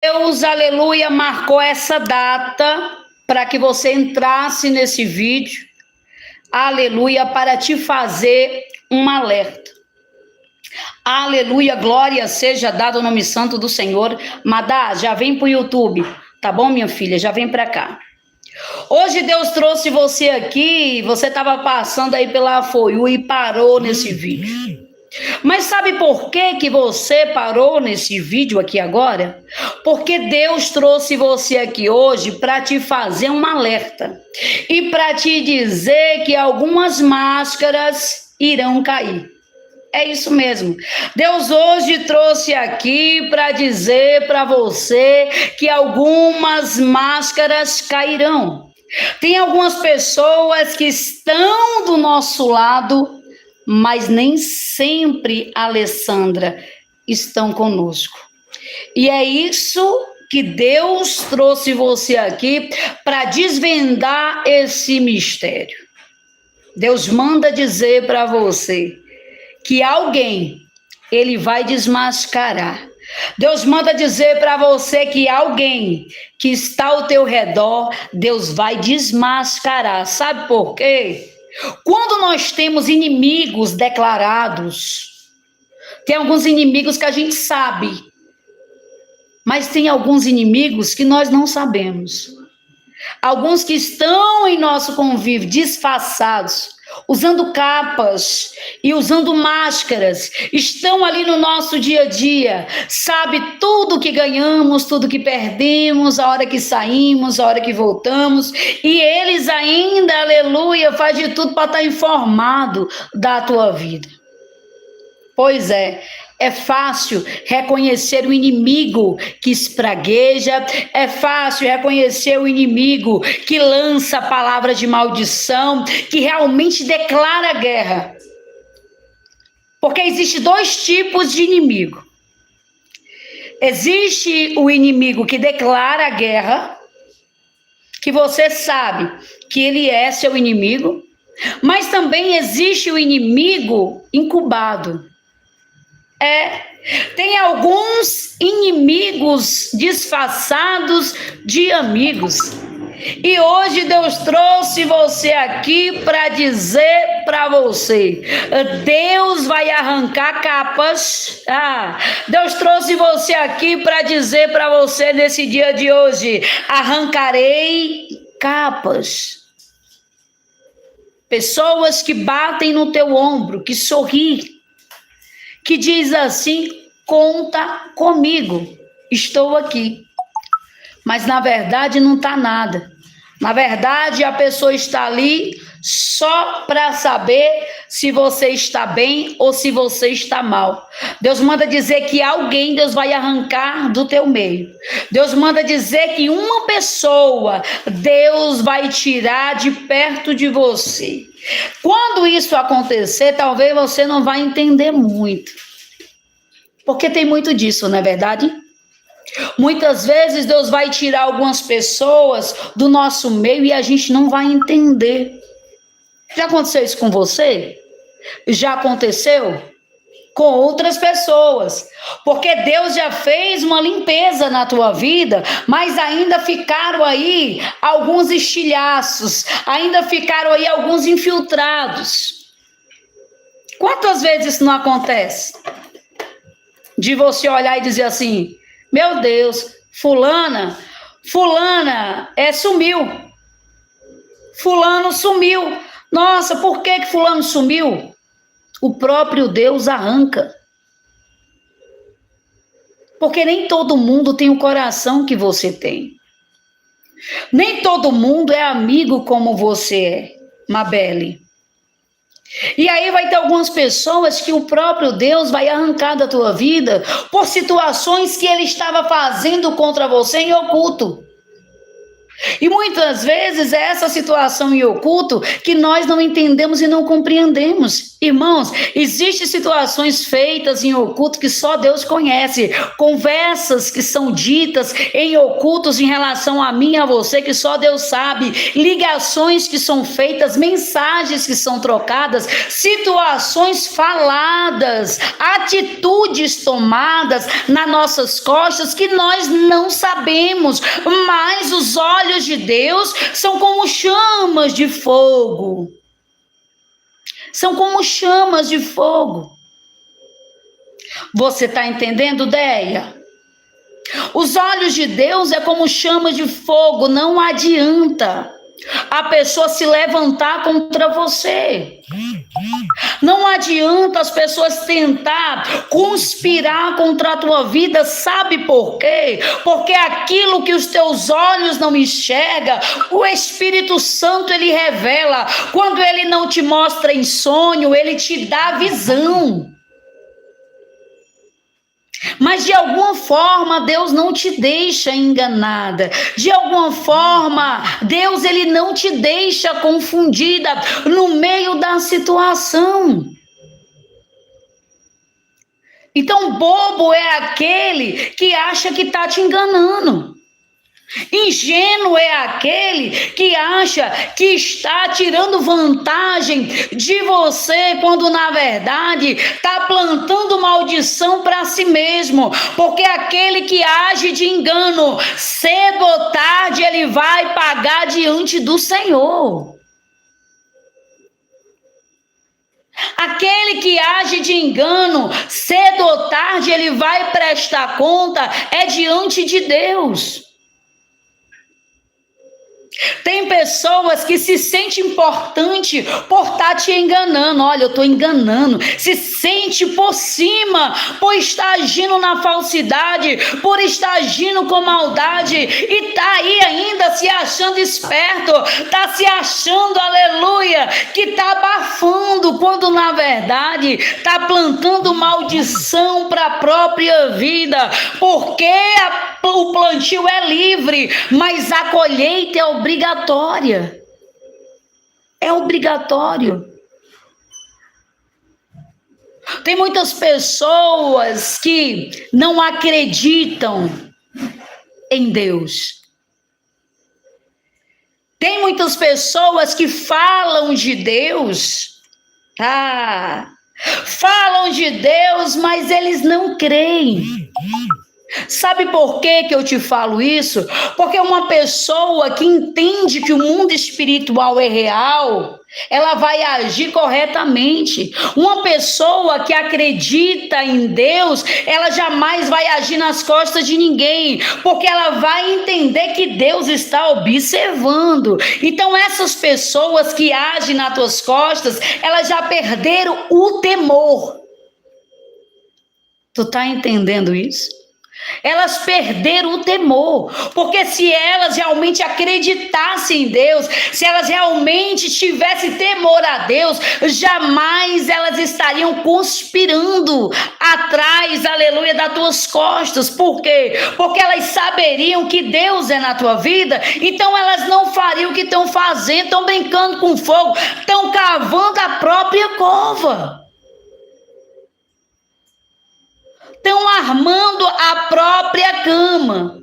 Deus, aleluia, marcou essa data para que você entrasse nesse vídeo, aleluia, para te fazer um alerta. Aleluia, glória seja dada ao nome santo do Senhor. Madá, já vem para o YouTube, tá bom, minha filha? Já vem para cá. Hoje Deus trouxe você aqui, você estava passando aí pela Foiu e parou nesse vídeo. Mas sabe por que você parou nesse vídeo aqui agora? Porque Deus trouxe você aqui hoje para te fazer um alerta e para te dizer que algumas máscaras irão cair. É isso mesmo. Deus hoje trouxe aqui para dizer para você que algumas máscaras cairão. Tem algumas pessoas que estão do nosso lado, mas nem sempre, Alessandra, estão conosco. E é isso que Deus trouxe você aqui para desvendar esse mistério. Deus manda dizer para você que alguém, ele vai desmascarar. Deus manda dizer para você que alguém que está ao teu redor, Deus vai desmascarar. Sabe por quê? Quando nós temos inimigos declarados, tem alguns inimigos que a gente sabe, mas tem alguns inimigos que nós não sabemos. Alguns que estão em nosso convívio disfarçados, usando capas e usando máscaras, estão ali no nosso dia a dia, sabe tudo que ganhamos, tudo que perdemos, a hora que saímos, a hora que voltamos, e eles ainda, aleluia, faz de tudo para estar informado da tua vida. Pois é fácil reconhecer o inimigo que espragueja, é fácil reconhecer o inimigo que lança palavras de maldição, que realmente declara guerra. Porque existe dois tipos de inimigo. Existe o inimigo que declara guerra, que você sabe que ele é seu inimigo, mas também existe o inimigo incubado. Tem alguns inimigos disfarçados de amigos. E hoje Deus trouxe você aqui para dizer para você: Deus vai arrancar capas. Deus trouxe você aqui para dizer para você nesse dia de hoje: arrancarei capas. Pessoas que batem no teu ombro, que sorri, que diz assim: conta comigo, estou aqui. Mas na verdade não está nada. Na verdade a pessoa está ali só para saber se você está bem ou se você está mal. Deus manda dizer que alguém Deus vai arrancar do teu meio. Deus manda dizer que uma pessoa Deus vai tirar de perto de você. Quando isso acontecer, talvez você não vai entender muito. Porque tem muito disso, não é verdade? Muitas vezes Deus vai tirar algumas pessoas do nosso meio e a gente não vai entender. Já aconteceu isso com você? Já aconteceu com outras pessoas? Porque Deus já fez uma limpeza na tua vida, mas ainda ficaram aí alguns estilhaços, ainda ficaram aí alguns infiltrados. Quantas vezes isso não acontece? De você olhar e dizer assim: meu Deus, fulana sumiu. Fulano sumiu. Nossa, por que fulano sumiu? O próprio Deus arranca. Porque nem todo mundo tem o coração que você tem. Nem todo mundo é amigo como você é, Mabele. E aí vai ter algumas pessoas que o próprio Deus vai arrancar da tua vida por situações que ele estava fazendo contra você em oculto. E muitas vezes é essa situação em oculto que nós não entendemos e não compreendemos. Irmãos, existem situações feitas em oculto que só Deus conhece. Conversas que são ditas em ocultos em relação a mim e a você que só Deus sabe. Ligações que são feitas, mensagens que são trocadas, situações faladas, atitudes tomadas nas nossas costas que nós não sabemos, mas os olhos de Deus são como chamas de fogo. São como chamas de fogo. Você está entendendo, Deia? Os olhos de Deus é como chamas de fogo. Não adianta a pessoa se levantar contra você. Não adianta as pessoas tentar conspirar contra a tua vida. Sabe por quê? Porque aquilo que os teus olhos não enxergam, o Espírito Santo ele revela. Quando ele não te mostra em sonho, ele te dá visão. Mas de alguma forma Deus não te deixa enganada. De alguma forma Deus ele não te deixa confundida no meio da situação. Então bobo é aquele que acha que está te enganando. Ingênuo é aquele que acha que está tirando vantagem de você, quando na verdade está plantando maldição para si mesmo, porque aquele que age de engano, cedo ou tarde ele vai pagar diante do Senhor. Aquele que age de engano, cedo ou tarde ele vai prestar conta, é diante de Deus. Tem pessoas que se sentem importante por estar te enganando. Olha, eu estou enganando. Se sente por cima, por estar agindo na falsidade, por estar agindo com maldade, e está aí ainda se achando esperto, está se achando, aleluia, que está abafando, quando na verdade está plantando maldição para a própria vida, porque o plantio é livre, mas a colheita é obrigatória. É obrigatório. Tem muitas pessoas que não acreditam em Deus. Tem muitas pessoas que falam de Deus, falam de Deus, mas eles não creem. Sabe por que eu te falo isso? Porque uma pessoa que entende que o mundo espiritual é real, ela vai agir corretamente. Uma pessoa que acredita em Deus, ela jamais vai agir nas costas de ninguém, porque ela vai entender que Deus está observando. Então essas pessoas que agem nas tuas costas, elas já perderam o temor. Tu tá entendendo isso? Elas perderam o temor, porque se elas realmente acreditassem em Deus, se elas realmente tivessem temor a Deus, jamais elas estariam conspirando atrás, aleluia, das tuas costas. Por quê? Porque elas saberiam que Deus é na tua vida, então elas não fariam o que estão fazendo, estão brincando com fogo, estão cavando a própria cova. Estão armando a própria cama.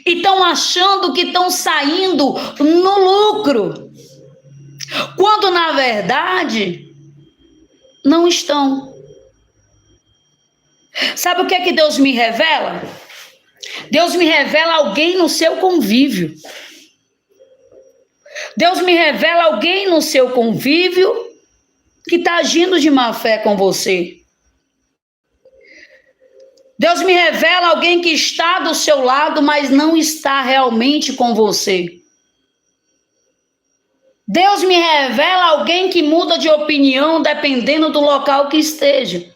E estão achando que estão saindo no lucro. Quando, na verdade, não estão. Sabe o que é que Deus me revela? Deus me revela alguém no seu convívio. Deus me revela alguém no seu convívio que está agindo de má fé com você. Deus me revela alguém que está do seu lado, mas não está realmente com você. Deus me revela alguém que muda de opinião dependendo do local que esteja.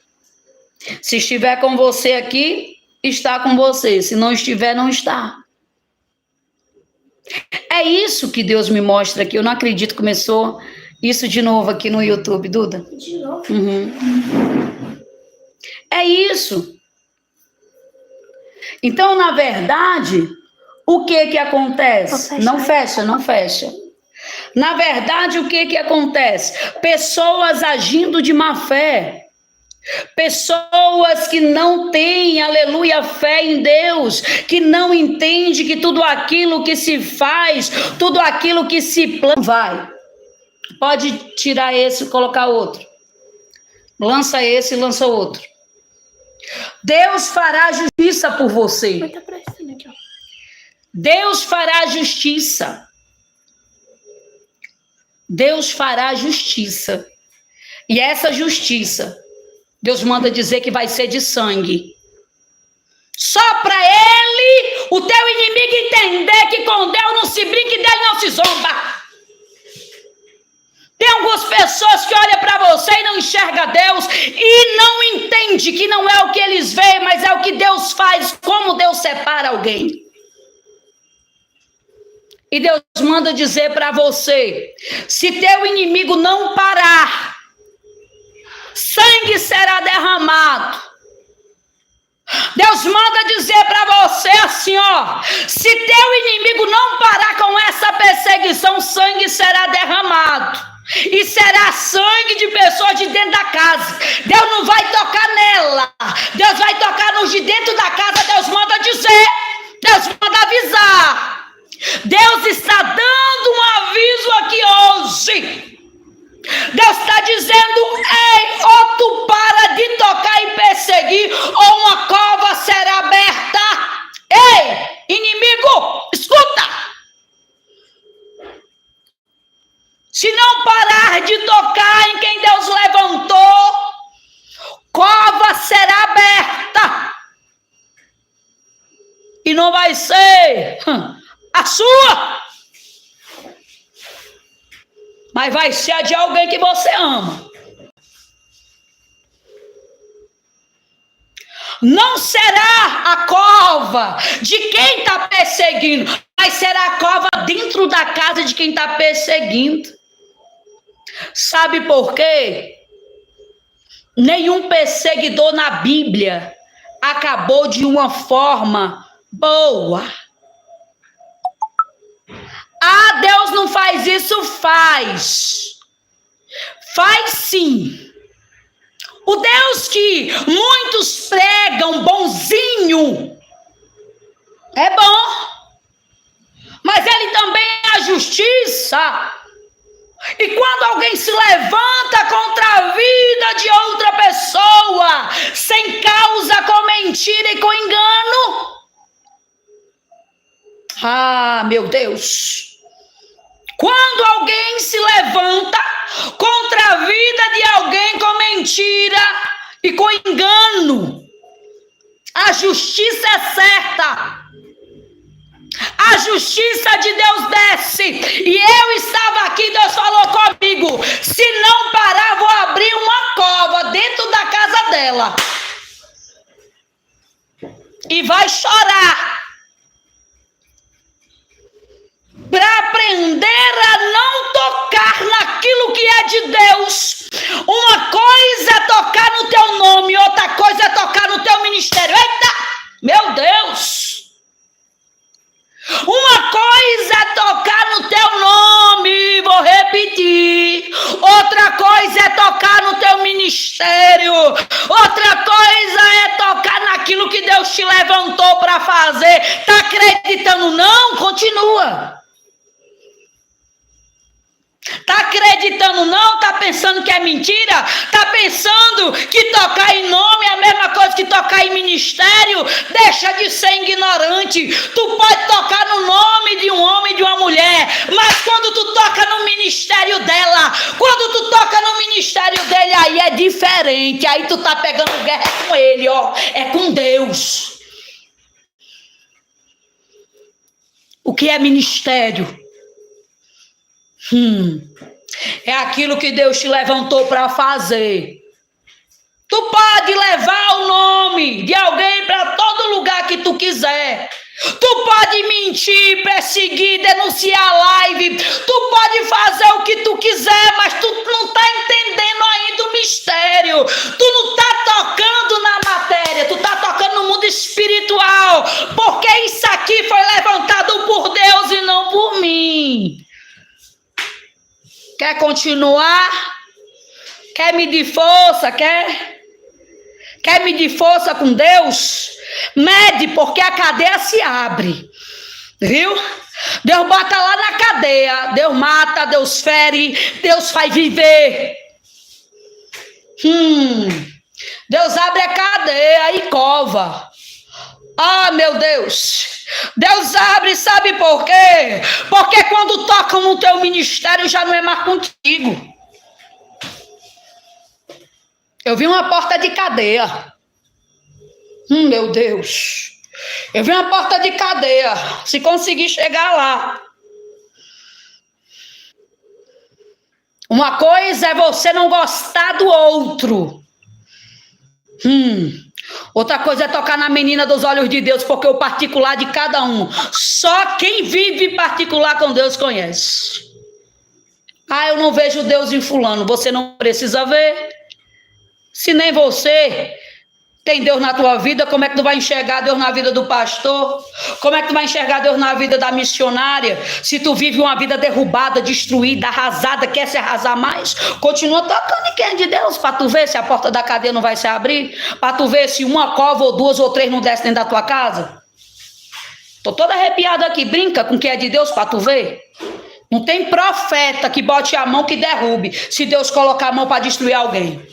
Se estiver com você aqui, está com você. Se não estiver, não está. É isso que Deus me mostra aqui. Eu não acredito que começou isso de novo aqui no YouTube, Duda. De novo? É isso. Então, na verdade, o que acontece? Não fecha, não fecha. Na verdade, o que acontece? Pessoas agindo de má fé. Pessoas que não têm, aleluia, fé em Deus, que não entende que tudo aquilo que se faz, tudo aquilo que se planta, vai. Pode tirar esse e colocar outro. Lança esse e lança outro. Deus fará justiça por você. Deus fará justiça. Deus fará justiça. E essa justiça, Deus manda dizer que vai ser de sangue. Só para ele, o teu inimigo entender que com Deus não se brinca e dele não se zomba. Tem algumas pessoas que olham para você e não enxergam Deus e não entende que não é o que eles veem, mas é o que Deus faz, como Deus separa alguém. E Deus manda dizer para você, se teu inimigo não parar, sangue será derramado. Deus manda dizer para você assim, ó, se teu inimigo não parar com essa perseguição, sangue será derramado. E será sangue de pessoas de dentro da casa. Deus não vai tocar nela. Deus vai tocar nos de dentro da casa. Deus manda dizer. Deus manda avisar. Deus está dando um aviso aqui hoje. Deus está dizendo, ei, ou tu para de tocar e perseguir, ou uma cova será aberta. Ei, inimigo, escuta. Se não parar de tocar em quem Deus levantou, cova será aberta. E não vai ser a sua, mas vai ser a de alguém que você ama. Não será a cova de quem está perseguindo, mas será a cova dentro da casa de quem está perseguindo. Sabe por quê? Nenhum perseguidor na Bíblia acabou de uma forma boa. Ah, Deus não faz isso? Faz. Faz sim. O Deus que muitos pregam bonzinho é bom, mas ele também é a justiça. E quando alguém se levanta contra a vida de outra pessoa, sem causa, com mentira e com engano, ah, meu Deus, quando alguém se levanta contra a vida de alguém com mentira e com engano, a justiça é certa. A justiça de Deus desce. E eu estava aqui, Deus falou comigo, se não parar, vou abrir uma cova dentro da casa dela. E vai chorar. Para aprender a não tocar naquilo que é de Deus. Uma coisa é tocar no teu nome, outra coisa é tocar no teu ministério. Eita, meu Deus! Uma coisa é tocar no teu nome, vou repetir. Outra coisa é tocar no teu ministério. Outra coisa é tocar naquilo que Deus te levantou para fazer. Tá acreditando? Não? Continua. Tá acreditando não? Tá pensando que é mentira? Tá pensando que tocar em nome é a mesma coisa que tocar em ministério? Deixa de ser ignorante. Tu pode tocar no nome de um homem e de uma mulher, mas quando tu toca no ministério dela, quando tu toca no ministério dele, aí é diferente. Aí tu tá pegando guerra com ele, ó. É com Deus. O que é ministério? É aquilo que Deus te levantou para fazer. Tu pode levar o nome de alguém para todo lugar que tu quiser. Tu pode mentir, perseguir, denunciar live. Tu pode fazer o que tu quiser, mas tu não tá entendendo ainda o mistério. Tu não tá tocando na matéria, tu tá tocando no mundo espiritual. Porque isso aqui foi levantado Quer continuar? Quer medir força? Quer medir força com Deus? Mede, porque a cadeia se abre. Viu? Deus bota lá na cadeia. Deus mata, Deus fere, Deus faz viver. Deus abre a cadeia e cova. Ah, meu Deus. Deus abre, sabe por quê? Porque quando tocam no teu ministério já não é mais contigo. Eu vi uma porta de cadeia. Meu Deus. Eu vi uma porta de cadeia. Se conseguir chegar lá. Uma coisa é você não gostar do outro. Outra coisa é tocar na menina dos olhos de Deus, porque o particular de cada um, só quem vive particular com Deus conhece. Ah, eu não vejo Deus em fulano. Você não precisa ver. Se nem você tem Deus na tua vida, como é que tu vai enxergar Deus na vida do pastor? Como é que tu vai enxergar Deus na vida da missionária? Se tu vive uma vida derrubada, destruída, arrasada, quer se arrasar mais, continua tocando em quem é de Deus, para tu ver se a porta da cadeia não vai se abrir, para tu ver se uma cova ou duas ou três não descem dentro da tua casa. Tô toda arrepiada aqui, brinca com quem é de Deus para tu ver. Não tem profeta que bote a mão que derrube, se Deus colocar a mão para destruir alguém.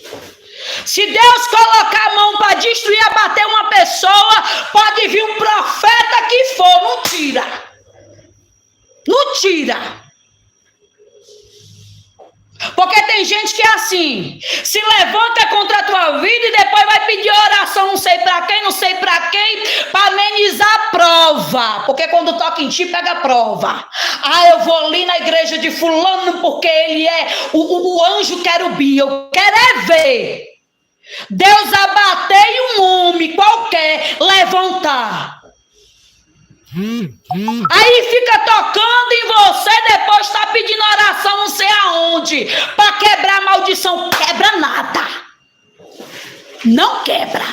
Se Deus colocar a mão para destruir, abater uma pessoa, pode vir um profeta que for, não tira. Não tira. Porque tem gente que é assim, se levanta contra a tua vida e depois vai pedir oração, não sei para quem, para amenizar a prova. Porque quando toca em ti, pega a prova. Ah, eu vou ali na igreja de fulano porque ele é o anjo querubim. Eu quero é ver Deus abater e um homem qualquer levantar. Aí fica tocando em você, depois está pedindo oração não sei aonde, para quebrar a maldição. Quebra nada. Não quebra.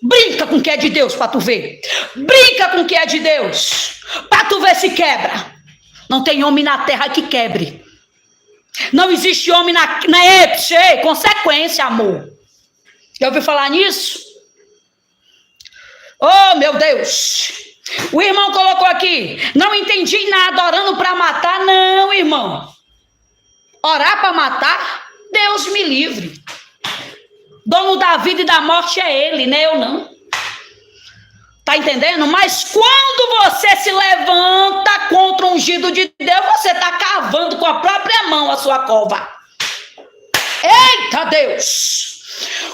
Brinca com o que é de Deus para tu ver. Brinca com o que é de Deus para tu ver se quebra. Não tem homem na terra que quebre. Não existe homem na consequência, amor. Já ouviu falar nisso? Oh, meu Deus. O irmão colocou aqui, não entendi nada, orando para matar. Não, irmão. Orar para matar? Deus me livre. Dono da vida e da morte é ele, né? Eu não. Tá entendendo? Mas quando você se levanta contra o ungido de Deus, você tá cavando com a própria mão a sua cova. Eita Deus!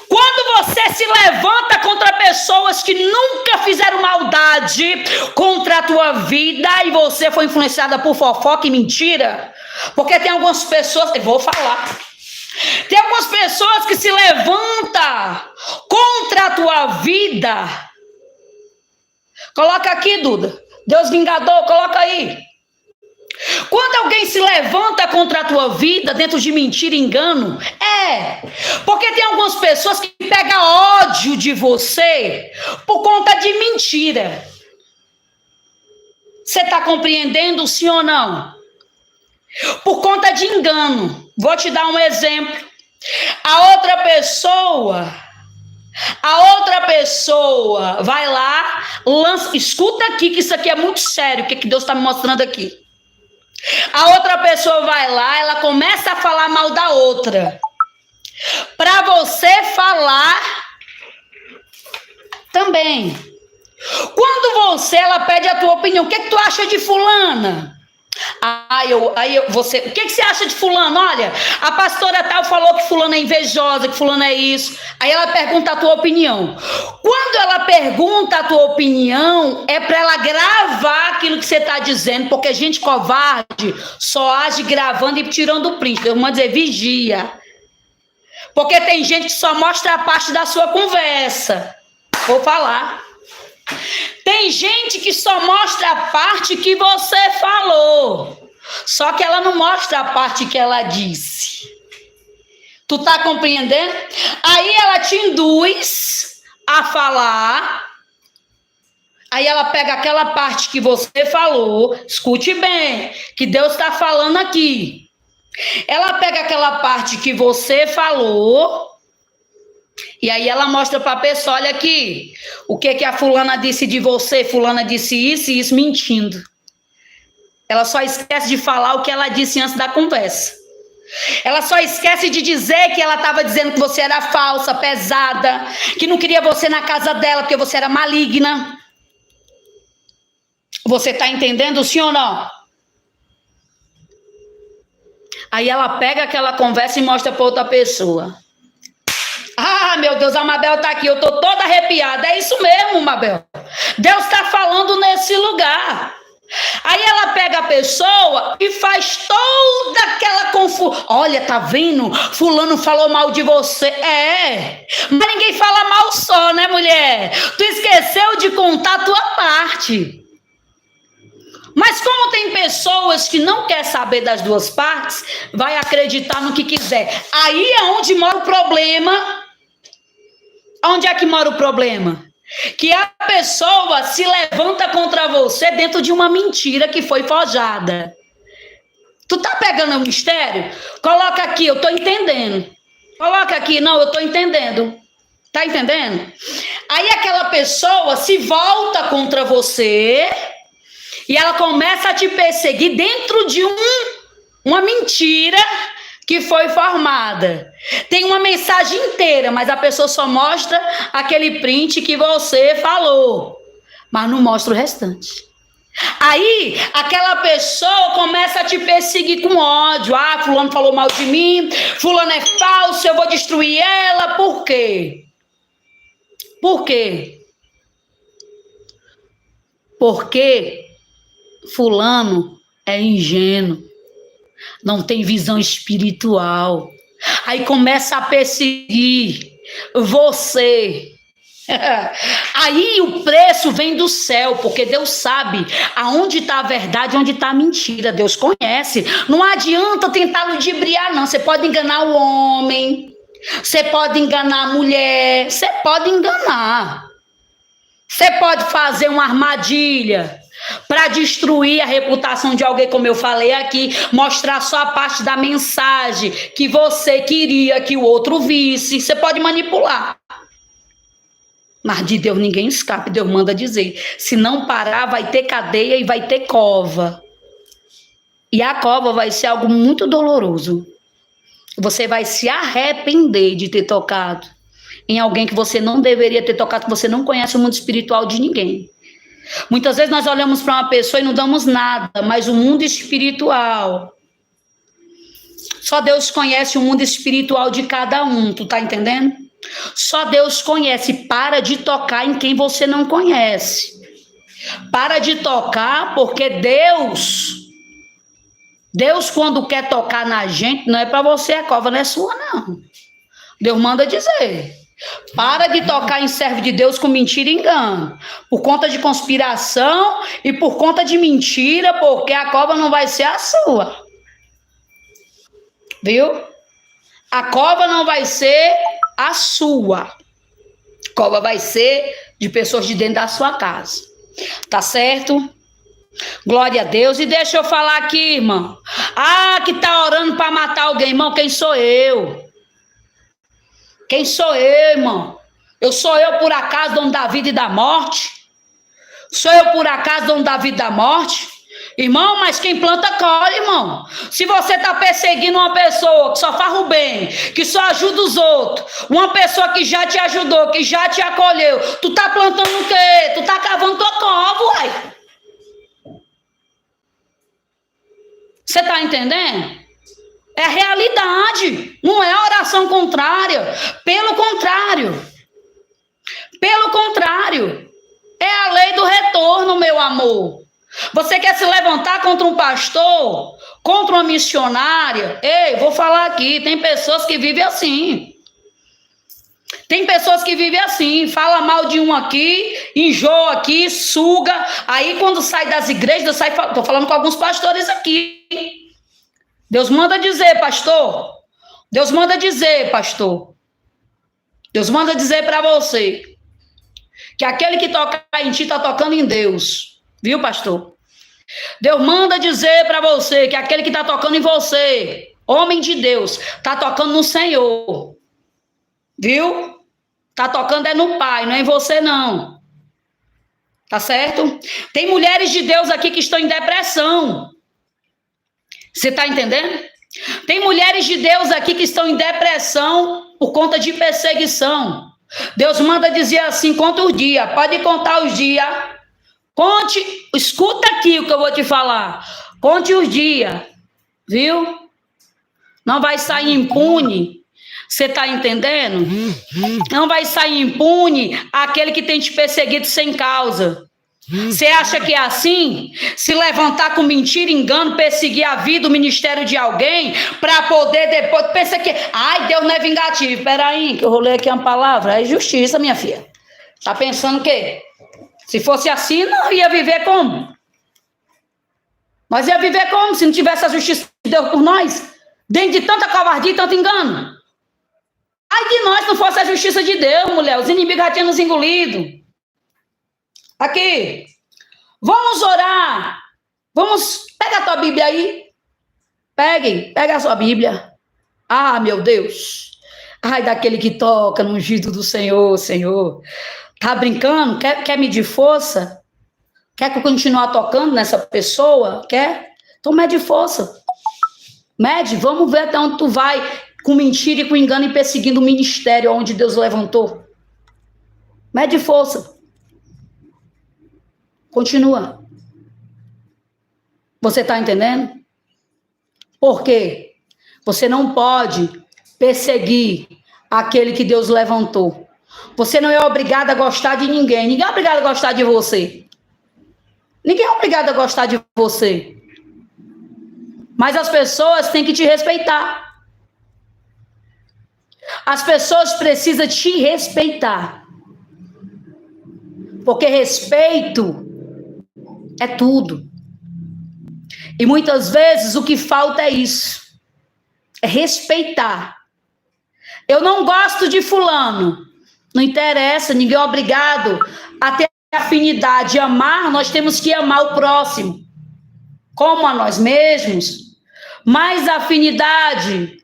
Quando você se levanta contra pessoas que nunca fizeram maldade contra a tua vida e você foi influenciada por fofoca e mentira, porque tem algumas pessoas, eu vou falar, tem algumas pessoas que se levantam contra a tua vida. Coloca aqui, Duda. Deus vingador, coloca aí. Quando alguém se levanta contra a tua vida dentro de mentira e engano, porque tem algumas pessoas que pegam ódio de você por conta de mentira. Você está compreendendo, sim ou não? Por conta de engano. Vou te dar um exemplo. A outra pessoa vai lá, lança, escuta aqui que isso aqui é muito sério, o que Deus está me mostrando aqui. A outra pessoa vai lá, ela começa a falar mal da outra. Para você falar também. Quando ela pede a tua opinião, o que tu acha de fulana? O que você acha de fulano? Olha, a pastora tal falou que fulano é invejosa, que fulano é isso. Aí ela pergunta a tua opinião. Quando ela pergunta a tua opinião, é para ela gravar aquilo que você está dizendo, porque gente covarde só age gravando e tirando o print. Eu vou dizer, vigia. Porque tem gente que só mostra a parte da sua conversa. Vou falar. Tem gente que só mostra a parte que você falou, só que ela não mostra a parte que ela disse. Tu tá compreendendo? Aí ela te induz a falar, aí ela pega aquela parte que você falou, escute bem, que Deus está falando aqui. Ela pega aquela parte que você falou e aí ela mostra para a pessoa, olha aqui, o que a fulana disse de você, fulana disse isso e isso, mentindo. Ela só esquece de falar o que ela disse antes da conversa. Ela só esquece de dizer que ela estava dizendo que você era falsa, pesada, que não queria você na casa dela porque você era maligna. Você está entendendo, sim ou não? Aí ela pega aquela conversa e mostra para outra pessoa. Ah, meu Deus, a Mabel está aqui, eu estou toda arrepiada. É isso mesmo, Mabel. Deus está falando nesse lugar. Aí ela pega a pessoa e faz toda aquela confusão. Olha, tá vendo? Fulano falou mal de você. É, mas ninguém fala mal só, né, mulher? Tu esqueceu de contar a tua parte. Mas como tem pessoas que não querem saber das duas partes, vai acreditar no que quiser. Aí é onde mora o problema. Onde é que mora o problema? Que a pessoa se levanta contra você dentro de uma mentira que foi forjada. Tu tá pegando o mistério? Coloca aqui, eu tô entendendo. Coloca aqui, não, eu tô entendendo. Tá entendendo? Aí aquela pessoa se volta contra você e ela começa a te perseguir dentro de uma mentira que foi formada. Tem uma mensagem inteira, mas a pessoa só mostra aquele print que você falou, mas não mostra o restante. Aí, aquela pessoa começa a te perseguir com ódio. Ah, fulano falou mal de mim, fulano é falso, eu vou destruir ela. Por quê? Por quê? Porque fulano é ingênuo, não tem visão espiritual. Aí começa a perseguir você. Aí o preço vem do céu, porque Deus sabe aonde está a verdade, onde está a mentira. Deus conhece. Não adianta tentar ludibriar, não. Você pode enganar o homem, você pode enganar a mulher, você pode enganar. Você pode fazer uma armadilha para destruir a reputação de alguém, como eu falei aqui, mostrar só a parte da mensagem que você queria que o outro visse. Você pode manipular. Mas de Deus ninguém escapa. Deus manda dizer, se não parar vai ter cadeia e vai ter cova. E a cova vai ser algo muito doloroso. Você vai se arrepender de ter tocado em alguém que você não deveria ter tocado, que você não conhece o mundo espiritual de ninguém. Muitas vezes nós olhamos para uma pessoa e não damos nada, mas o mundo espiritual, só Deus conhece o mundo espiritual de cada um, tu tá entendendo? Só Deus conhece. Para de tocar em quem você não conhece. Para de tocar, porque Deus quando quer tocar na gente, não é para você, a cova não é sua, não. Deus manda dizer. Para de tocar em servo de Deus com mentira e engano, por conta de conspiração e por conta de mentira, porque a cova não vai ser a sua. Viu? A cova não vai ser a sua. A cova vai ser de pessoas de dentro da sua casa. Tá certo? Glória a Deus. E deixa eu falar aqui, irmão. Ah, que tá orando para matar alguém, irmão. Quem sou eu? Quem sou eu, irmão? Eu sou eu, por acaso, dono da vida e da morte? Sou eu, por acaso, dono da vida e da morte? Irmão, mas quem planta colhe, irmão. Se você está perseguindo uma pessoa que só faz o bem, que só ajuda os outros, uma pessoa que já te ajudou, que já te acolheu, tu tá plantando o quê? Tu tá cavando tua cova, uai. Você tá entendendo? É a realidade, não é a oração contrária. Pelo contrário. Pelo contrário. É a lei do retorno, meu amor. Você quer se levantar contra um pastor, contra uma missionária? Ei, vou falar aqui, tem pessoas que vivem assim. Tem pessoas que vivem assim, fala mal de um aqui, enjoa aqui, suga. Aí quando sai das igrejas, tô falando com alguns pastores aqui. Deus manda dizer, pastor. Deus manda dizer, pastor. Deus manda dizer para você que aquele que toca em ti está tocando em Deus. Viu, pastor? Deus manda dizer para você que aquele que está tocando em você Homem de Deus, tá tocando no Senhor. Viu? Tá tocando é no Pai, não é em você não. Tá certo? Tem mulheres de Deus aqui que estão em depressão. Você tá entendendo? Tem mulheres de Deus aqui que estão em depressão por conta de perseguição. Deus manda dizer assim, conta os dias, pode contar os dias. Conte, escuta aqui o que eu vou te falar. Conte os dias, viu? Não vai sair impune. Você está entendendo? Não vai sair impune aquele que tem te perseguido sem causa. Você acha que é assim? Se levantar com mentira, engano, perseguir a vida, o ministério de alguém, para poder depois... Pensa que, ai, Deus não é vingativo. Peraí, que eu vou ler aqui uma palavra. É justiça, minha filha. Tá pensando o quê? Se fosse assim, não ia viver como? Nós ia viver como se não tivesse a justiça de Deus por nós? Dentro de tanta covardia e tanto engano. Ai de nós, não fosse a justiça de Deus, mulher. Os inimigos já tinham nos engolido. Aqui. Vamos orar. Vamos. Pega a tua Bíblia aí. Pega a sua Bíblia. Ah, meu Deus. Ai, daquele que toca no ungido do Senhor, Senhor. Tá brincando? Quer medir força? Quer que eu continue tocando nessa pessoa? Quer? Então mede força. Mede, vamos ver até onde tu vai com mentira e com engano e perseguindo o ministério onde Deus levantou. Mede força. Continua. Você está entendendo? Por quê? Você não pode perseguir aquele que Deus levantou. Você não é obrigado a gostar de ninguém. Ninguém é obrigado a gostar de você. Ninguém é obrigado a gostar de você. Mas as pessoas têm que te respeitar. As pessoas precisam te respeitar. Porque respeito é tudo. E muitas vezes o que falta é isso. É respeitar. Eu não gosto de fulano. Não interessa, ninguém é obrigado a ter afinidade. Amar, nós temos que amar o próximo. Como a nós mesmos. Mas afinidade,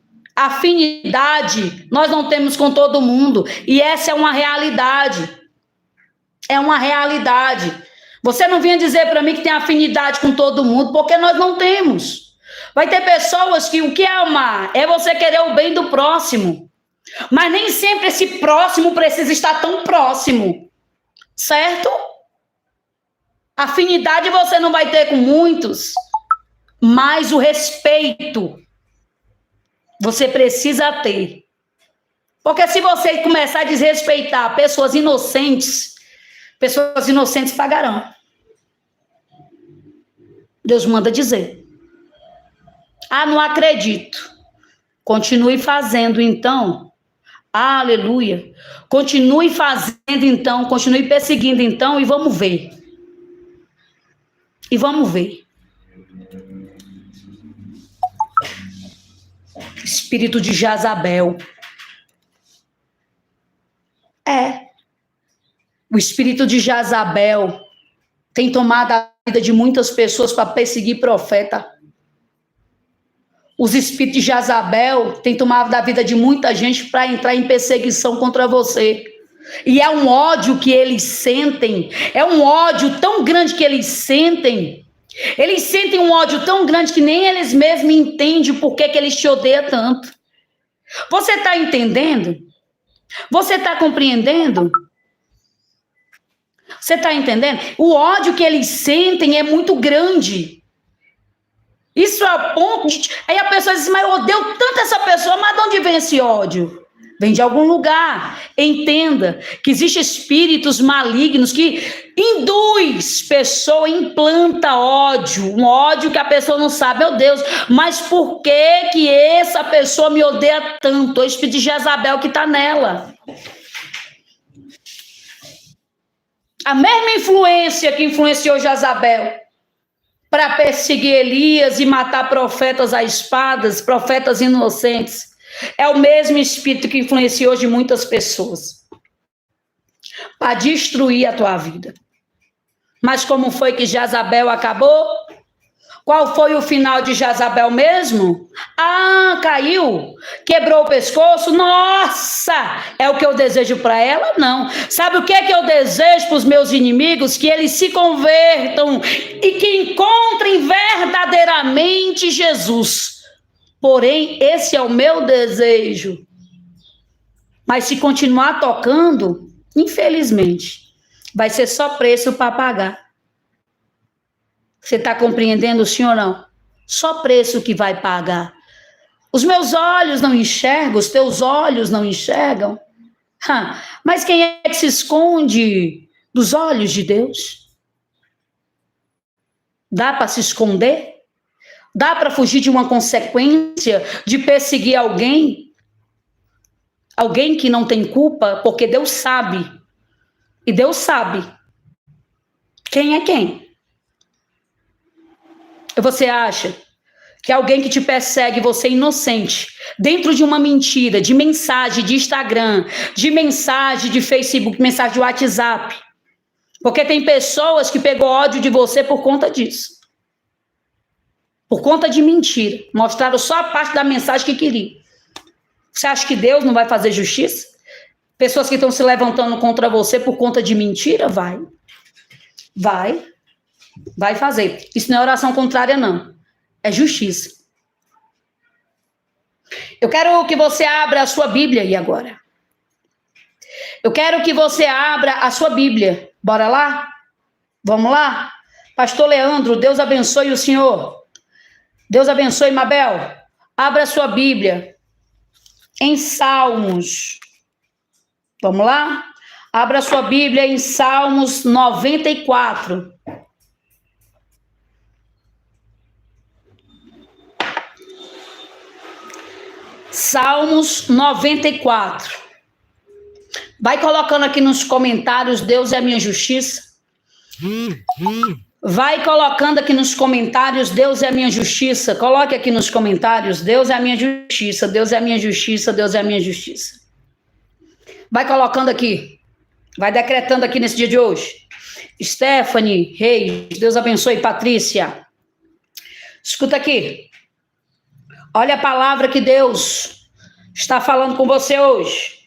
nós não temos com todo mundo. E essa é uma realidade. É uma realidade. Você não vinha dizer para mim que tem afinidade com todo mundo, porque nós não temos. Vai ter pessoas que o que é amar? É você querer o bem do próximo. Mas nem sempre esse próximo precisa estar tão próximo. Certo? Afinidade você não vai ter com muitos, mas o respeito você precisa ter. Porque se você começar a desrespeitar pessoas inocentes pagarão. Deus manda dizer. Ah, não acredito. Continue fazendo então. Aleluia. Continue fazendo então, continue perseguindo então e vamos ver. E vamos ver. Espírito de Jezabel. O espírito de Jezabel tem tomado a vida de muitas pessoas para perseguir profeta. Os espíritos de Jezabel têm tomado a vida de muita gente para entrar em perseguição contra você. E é um ódio que eles sentem. É um ódio tão grande que eles sentem. Eles sentem um ódio tão grande que nem eles mesmos entendem por que eles te odeiam tanto. Você está entendendo? Você está compreendendo? Você está entendendo? O ódio que eles sentem é muito grande. Isso é o ponto de... Aí a pessoa diz, mas eu odeio tanto essa pessoa, mas de onde vem esse ódio? Vem de algum lugar. Entenda que existem espíritos malignos que induz pessoa, implanta ódio. Um ódio que a pessoa não sabe, meu Deus, mas por que essa pessoa me odeia tanto? O espírito de Jezabel que está nela. A mesma influência que influenciou Jezabel para perseguir Elias e matar profetas a espadas, profetas inocentes, é o mesmo espírito que influenciou de muitas pessoas para destruir a tua vida. Mas como foi que Jezabel acabou? Qual foi o final de Jezabel mesmo? Ah, caiu, quebrou o pescoço. Nossa, é o que eu desejo para ela? Não. Sabe o que é que eu desejo para os meus inimigos? Que eles se convertam e que encontrem verdadeiramente Jesus. Porém, esse é o meu desejo. Mas se continuar tocando, infelizmente, vai ser só preço para pagar. Você está compreendendo, sim ou não? Só preço que vai pagar. Os meus olhos não enxergam, os teus olhos não enxergam. Mas quem é que se esconde dos olhos de Deus? Dá para se esconder? Dá para fugir de uma consequência de perseguir alguém? Alguém que não tem culpa, porque Deus sabe. E Deus sabe quem é quem. Você acha que alguém que te persegue, você é inocente, dentro de uma mentira, de mensagem de Instagram, de mensagem de Facebook, mensagem de WhatsApp? Porque tem pessoas que pegou ódio de você por conta disso. Por conta de mentira. Mostraram só a parte da mensagem que queria. Você acha que Deus não vai fazer justiça? Pessoas que estão se levantando contra você por conta de mentira? Vai fazer. Isso não é oração contrária, não. É justiça. Eu quero que você abra a sua Bíblia aí agora. Eu quero que você abra a sua Bíblia. Bora lá? Vamos lá? Pastor Leandro, Deus abençoe o senhor. Deus abençoe, Mabel. Abra a sua Bíblia. Em Salmos. Vamos lá? Abra a sua Bíblia em Salmos 94. Salmos 94. Vai colocando aqui nos comentários, Deus é a minha justiça. Vai colocando aqui nos comentários, Deus é a minha justiça. Coloque aqui nos comentários, Deus é a minha justiça, Deus é a minha justiça, Deus é a minha justiça. Vai colocando aqui. Vai decretando aqui nesse dia de hoje. Stephanie Reis, Deus abençoe. Patrícia. Escuta aqui. Olha a palavra que Deus está falando com você hoje.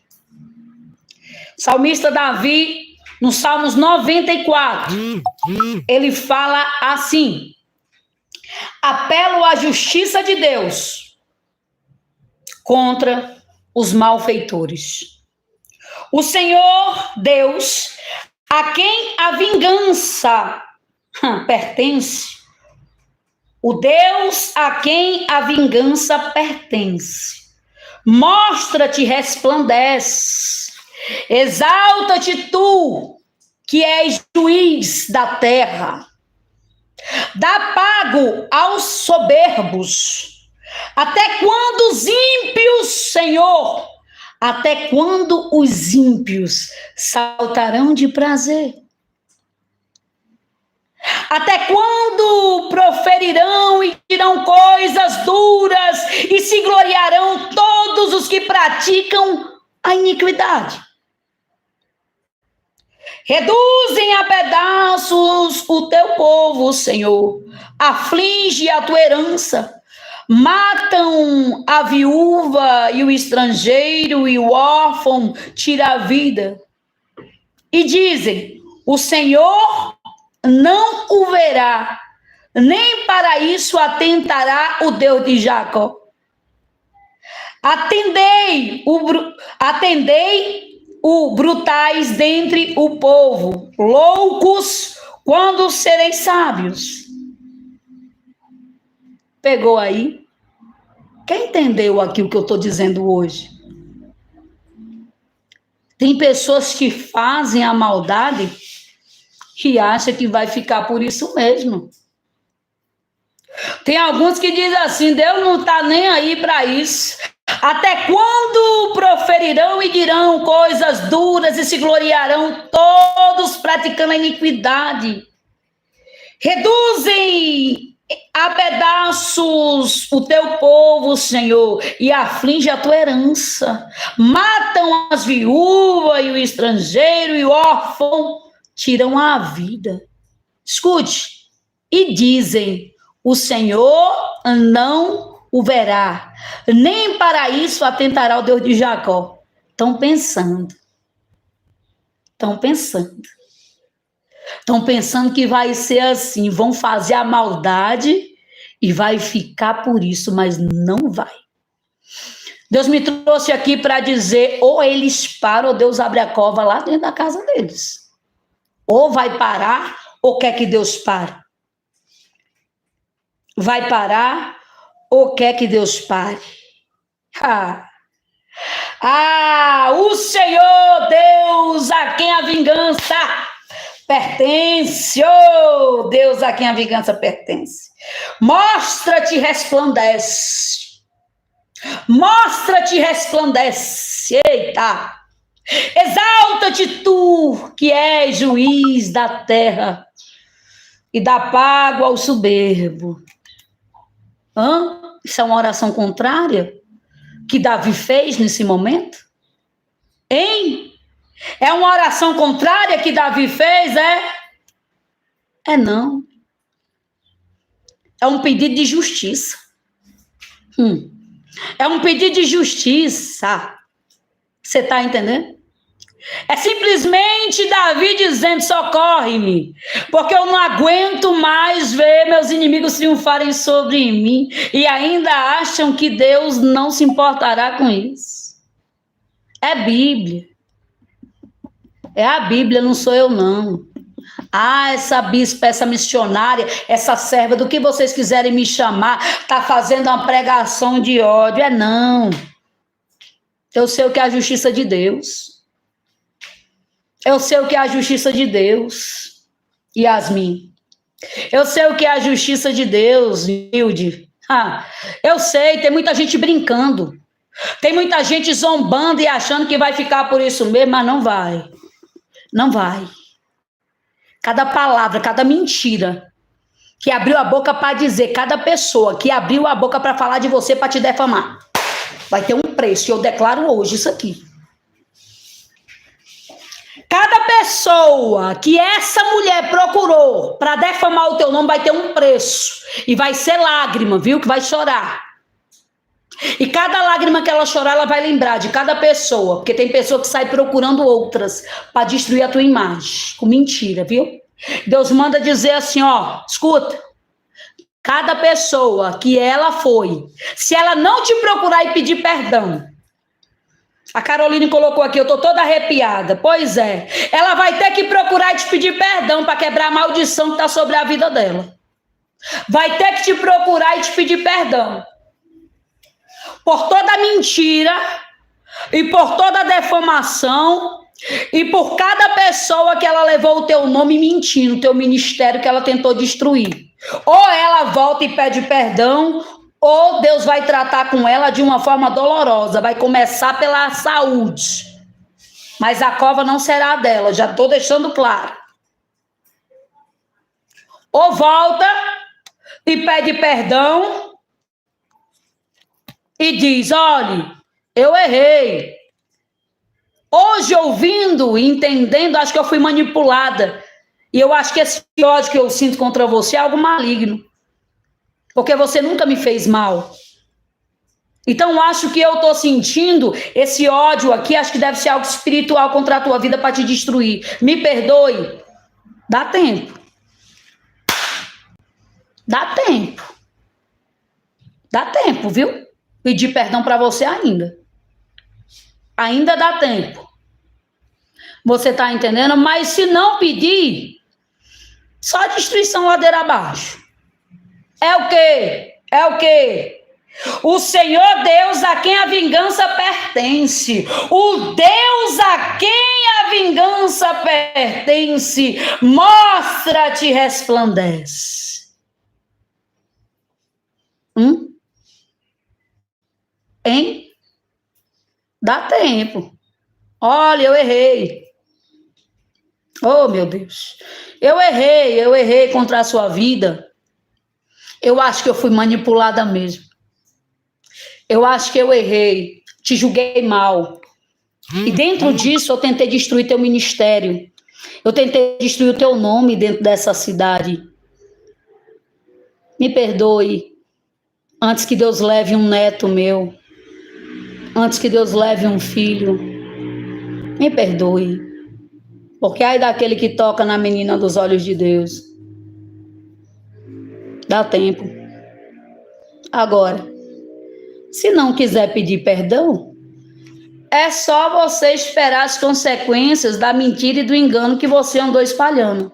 Salmista Davi, no Salmos 94, ele fala assim: apelo à justiça de Deus contra os malfeitores. O Senhor Deus, a quem a vingança pertence, o Deus a quem a vingança pertence, mostra-te, resplandece, exalta-te tu, que és juiz da terra, dá pago aos soberbos. Até quando os ímpios, Senhor, até quando os ímpios saltarão de prazer? Até quando proferirão e dirão coisas duras e se gloriarão todos os que praticam a iniquidade? Reduzem a pedaços o teu povo, Senhor, aflige a tua herança. Matam a viúva e o estrangeiro e o órfão tira a vida. E dizem: o Senhor não o verá, nem para isso atentará o Deus de Jacó. Atendei o brutais dentre o povo, loucos quando sereis sábios. Pegou aí? Quem entendeu aqui o que eu estou dizendo hoje? Tem pessoas que fazem a maldade e acham que vai ficar por isso mesmo. Tem alguns que dizem assim: Deus não está nem aí para isso. Até quando proferirão e dirão coisas duras e se gloriarão todos praticando a iniquidade? Reduzem a pedaços o teu povo, Senhor, e aflige a tua herança. Matam as viúvas e o estrangeiro e o órfão, tiram a vida. Escute. E dizem: o Senhor não o verá, nem para isso atentará o Deus de Jacó. Estão pensando que vai ser assim, vão fazer a maldade e vai ficar por isso, mas não vai. Deus me trouxe aqui para dizer, ou eles param, ou Deus abre a cova lá dentro da casa deles. Ou vai parar, ou quer que Deus pare. Vai parar, ou quer que Deus pare. O Senhor Deus, a quem a vingança pertence. Oh, Deus, a quem a vingança pertence. Mostra-te, resplandece. Mostra-te, resplandece. Eita! Exalta-te tu, que és juiz da terra, e dá pago ao soberbo. Isso é uma oração contrária que Davi fez nesse momento? Hein? É uma oração contrária que Davi fez, é não. É um pedido de justiça. É um pedido de justiça. Você está entendendo? É simplesmente Davi dizendo, socorre-me, porque eu não aguento mais ver meus inimigos triunfarem sobre mim e ainda acham que Deus não se importará com isso. É Bíblia. É a Bíblia, não sou eu não. Essa bispa, essa missionária, essa serva, do que vocês quiserem me chamar, está fazendo uma pregação de ódio. Não. Eu sei o que é a justiça de Deus. Eu sei o que é a justiça de Deus, Yasmin. Eu sei o que é a justiça de Deus, Hilde. Eu sei, tem muita gente brincando. Tem muita gente zombando e achando que vai ficar por isso mesmo, mas não vai. Não vai. Cada palavra, cada mentira que abriu a boca para dizer, cada pessoa que abriu a boca para falar de você, para te defamar, vai ter um preço. E eu declaro hoje isso aqui. Cada pessoa que essa mulher procurou para defamar o teu nome vai ter um preço. E vai ser lágrima, viu? Que vai chorar. E cada lágrima que ela chorar, ela vai lembrar de cada pessoa. Porque tem pessoa que sai procurando outras para destruir a tua imagem. Com mentira, viu? Deus manda dizer assim, escuta. Cada pessoa que ela foi, se ela não te procurar e pedir perdão, a Caroline colocou aqui, eu tô toda arrepiada. Pois é. Ela vai ter que procurar e te pedir perdão para quebrar a maldição que tá sobre a vida dela. Vai ter que te procurar e te pedir perdão. Por toda mentira e por toda defamação e por cada pessoa que ela levou o teu nome mentindo, o teu ministério que ela tentou destruir. Ou ela volta e pede perdão, ou Deus vai tratar com ela de uma forma dolorosa. Vai começar pela saúde. Mas a cova não será dela. Já estou deixando claro. Ou volta e pede perdão. E diz, olha, eu errei. Hoje, ouvindo e entendendo, acho que eu fui manipulada. E eu acho que esse ódio que eu sinto contra você é algo maligno. Porque você nunca me fez mal. Então, acho que eu estou sentindo esse ódio aqui, acho que deve ser algo espiritual contra a tua vida para te destruir. Me perdoe. Dá tempo. Dá tempo. Dá tempo, viu? Pedir perdão para você ainda. Ainda dá tempo. Você está entendendo? Mas se não pedir, só destruição ladeira abaixo. É o quê? É o quê? O Senhor Deus a quem a vingança pertence. O Deus a quem a vingança pertence. Mostra-te, resplandece. Hein? Dá tempo. Olha, eu errei. Oh, meu Deus. Eu errei contra a sua vida. Eu acho que eu fui manipulada mesmo. Eu acho que eu errei. Te julguei mal. E dentro disso eu tentei destruir teu ministério. Eu tentei destruir o teu nome dentro dessa cidade. Me perdoe antes que Deus leve um neto meu, antes que Deus leve um filho. Me perdoe, porque ai daquele que toca na menina dos olhos de Deus. Dá tempo. Agora, se não quiser pedir perdão, é só você esperar as consequências da mentira e do engano que você andou espalhando.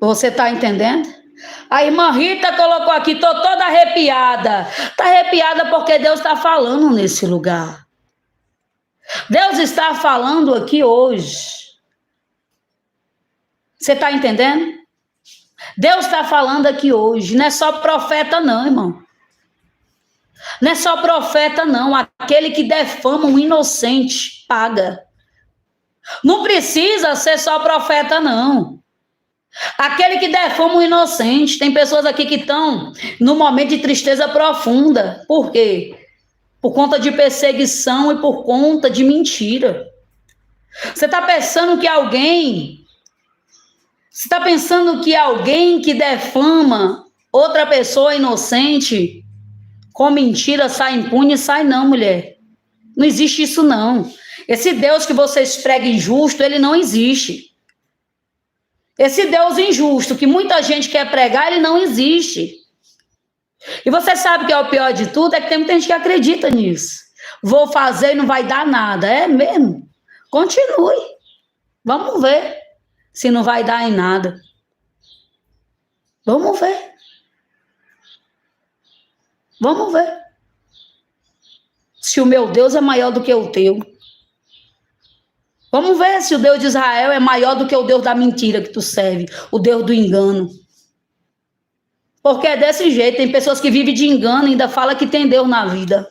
Você tá entendendo? A irmã Rita colocou aqui, tô toda arrepiada. Tá arrepiada porque Deus está falando nesse lugar. Deus está falando aqui hoje. Você tá entendendo? Deus está falando aqui hoje. Não é só profeta não, irmão. Não é só profeta não. Aquele que defama um inocente paga. Não precisa ser só profeta não. Aquele que defama um inocente. Tem pessoas aqui que estão no momento de tristeza profunda. Por quê? Por conta de perseguição e por conta de mentira. Você está pensando que alguém... Você está pensando que alguém que defama outra pessoa inocente com mentira sai impune? Sai não, mulher. Não existe isso não. Esse Deus que vocês pregam injusto, ele não existe. Esse Deus injusto que muita gente quer pregar, ele não existe. E você sabe que é o pior de tudo? É que tem muita gente que acredita nisso. Vou fazer e não vai dar nada. É mesmo? Continue. Vamos ver se não vai dar em nada. Vamos ver. Vamos ver. Se o meu Deus é maior do que o teu. Vamos ver se o Deus de Israel é maior do que o Deus da mentira que tu serve. O Deus do engano. Porque é desse jeito. Tem pessoas que vivem de engano e ainda falam que tem Deus na vida.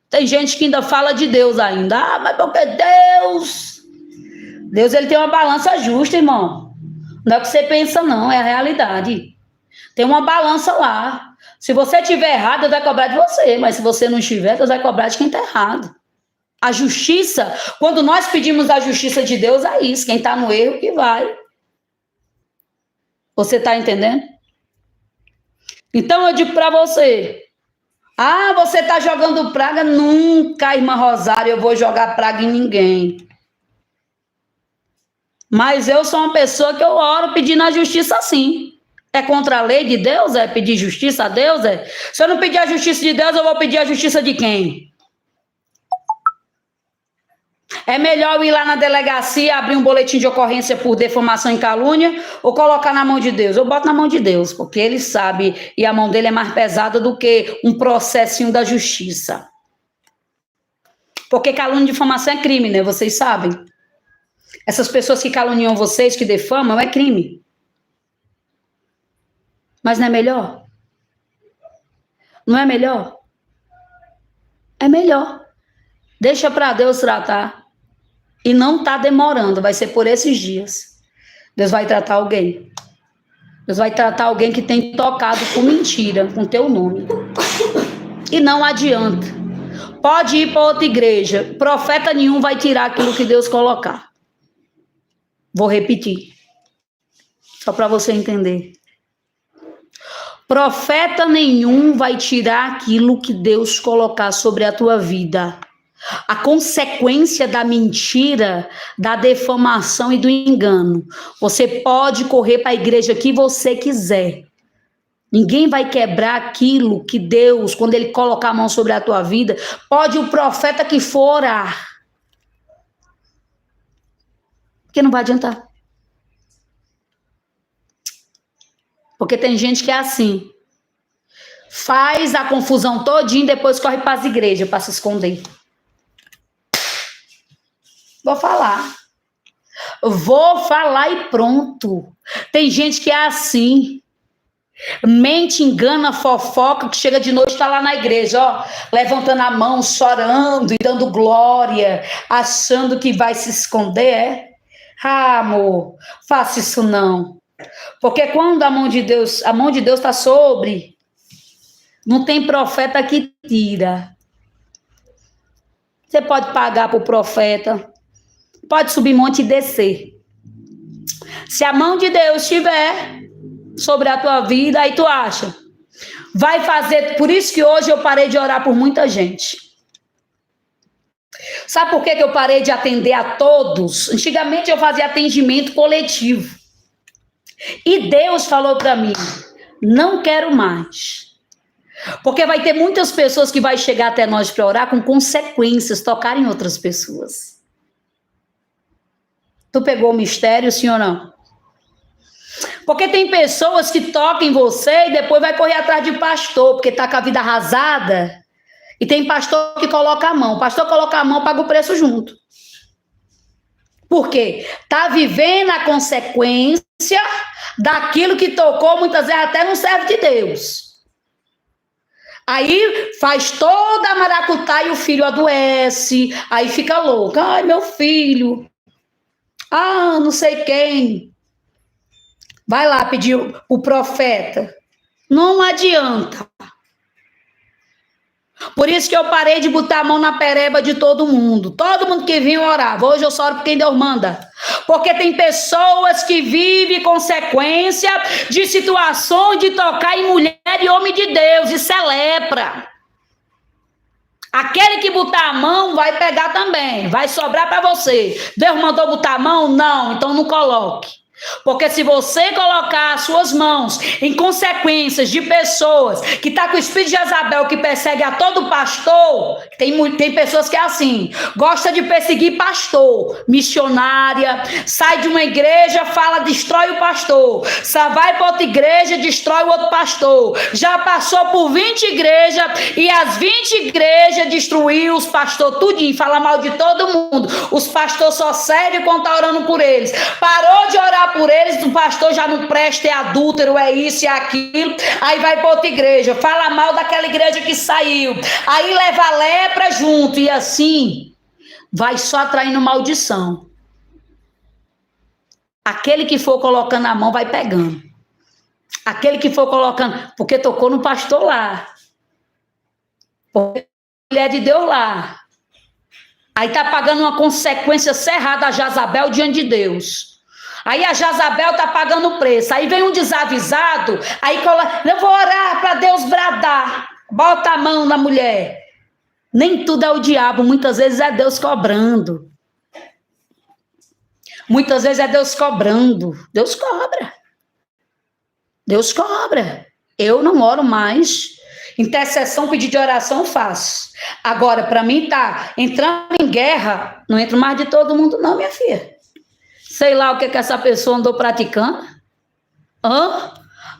Tem gente que ainda fala de Deus ainda. Ah, mas porque Deus... Deus, ele tem uma balança justa, irmão. Não é o que você pensa, não. É a realidade. Tem uma balança lá. Se você estiver errado, Deus vai cobrar de você. Mas se você não estiver, Deus vai cobrar de quem está errado. A justiça, quando nós pedimos a justiça de Deus, é isso. Quem está no erro que vai. Você está entendendo? Então eu digo para você. Ah, você está jogando praga? Nunca, irmã Rosário, eu vou jogar praga em ninguém. Mas eu sou uma pessoa que eu oro pedindo a justiça sim. É contra a lei de Deus? É pedir justiça a Deus? É? Se eu não pedir a justiça de Deus, eu vou pedir a justiça de quem? É melhor eu ir lá na delegacia, abrir um boletim de ocorrência por defamação e calúnia ou colocar na mão de Deus? Eu boto na mão de Deus, porque ele sabe e a mão dele é mais pesada do que um processinho da justiça. Porque calúnia e difamação é crime, né? Vocês sabem. Essas pessoas que caluniam vocês, que defamam, é crime. Mas não é melhor? Não é melhor? É melhor. Deixa para Deus tratar. E não está demorando, vai ser por esses dias. Deus vai tratar alguém. Deus vai tratar alguém que tem tocado com mentira, com teu nome. E não adianta. Pode ir para outra igreja. Profeta nenhum vai tirar aquilo que Deus colocar. Vou repetir. Só para você entender. Profeta nenhum vai tirar aquilo que Deus colocar sobre a tua vida. A consequência da mentira, da defamação e do engano. Você pode correr para a igreja que você quiser. Ninguém vai quebrar aquilo que Deus, quando ele colocar a mão sobre a tua vida, pode o profeta que for orar. Porque não vai adiantar. Porque tem gente que é assim. Faz a confusão todinha e depois corre para as igrejas para se esconder. Vou falar. Vou falar e pronto. Tem gente que é assim. Mente, engana, fofoca, que chega de noite e está lá na igreja, ó, levantando a mão, chorando e dando glória, achando que vai se esconder, é? Ah, amor, faça isso não. Porque quando a mão de Deus está sobre, não tem profeta que tira. Você pode pagar para o profeta, pode subir monte e descer. Se a mão de Deus estiver, sobre a tua vida, aí tu acha, vai fazer, por isso que hoje eu parei de orar por muita gente. Sabe por que eu parei de atender a todos? Antigamente eu fazia atendimento coletivo. E Deus falou para mim, não quero mais. Porque vai ter muitas pessoas que vai chegar até nós para orar com consequências, tocar em outras pessoas. Tu pegou o mistério, sim ou não? Porque tem pessoas que tocam em você e depois vai correr atrás de pastor, porque tá com a vida arrasada. E tem pastor que coloca a mão. O pastor coloca a mão, paga o preço junto. Por quê? Tá vivendo a consequência daquilo que tocou, muitas vezes até não serve de Deus. Aí faz toda a maracutá e o filho adoece, aí fica louco. Ai, meu filho. Ah, não sei quem. Vai lá pedir o profeta. Não adianta. Por isso que eu parei de botar a mão na pereba de todo mundo. Todo mundo que vinha orava. Hoje eu só oro por quem Deus manda. Porque tem pessoas que vivem consequência de situações de tocar em mulher e homem de Deus. Isso é lepra. Aquele que botar a mão vai pegar também. Vai sobrar para você. Deus mandou botar a mão? Não. Então não coloque. Porque se você colocar as suas mãos em consequências de pessoas que tá com o espírito de Jezabel que persegue a todo pastor, tem pessoas que é assim, gosta de perseguir pastor, missionária, sai de uma igreja, fala, destrói o pastor, só vai para outra igreja, destrói o outro pastor, já passou por 20 igrejas e as 20 igrejas destruiu os pastores tudinho, fala mal de todo mundo, os pastores só servem quando tá orando por eles, parou de orar por eles, o pastor já não presta, é adúltero, é isso, é aquilo, aí vai para outra igreja, fala mal daquela igreja que saiu, aí leva a lepra junto, e assim vai só atraindo maldição. Aquele que for colocando a mão vai pegando, aquele que for colocando, porque tocou no pastor lá, porque mulher de Deus lá, aí tá pagando uma consequência cerrada a Jezabel diante de Deus. Aí a Jezabel tá pagando o preço. Aí vem um desavisado, aí coloca, eu vou orar para Deus bradar. Bota a mão na mulher. Nem tudo é o diabo, muitas vezes é Deus cobrando. Muitas vezes é Deus cobrando. Deus cobra. Deus cobra. Eu não oro mais. Intercessão, pedido de oração, faço. Agora, para mim tá entrando em guerra, não entro mais de todo mundo não, minha filha. Sei lá o que essa pessoa andou praticando.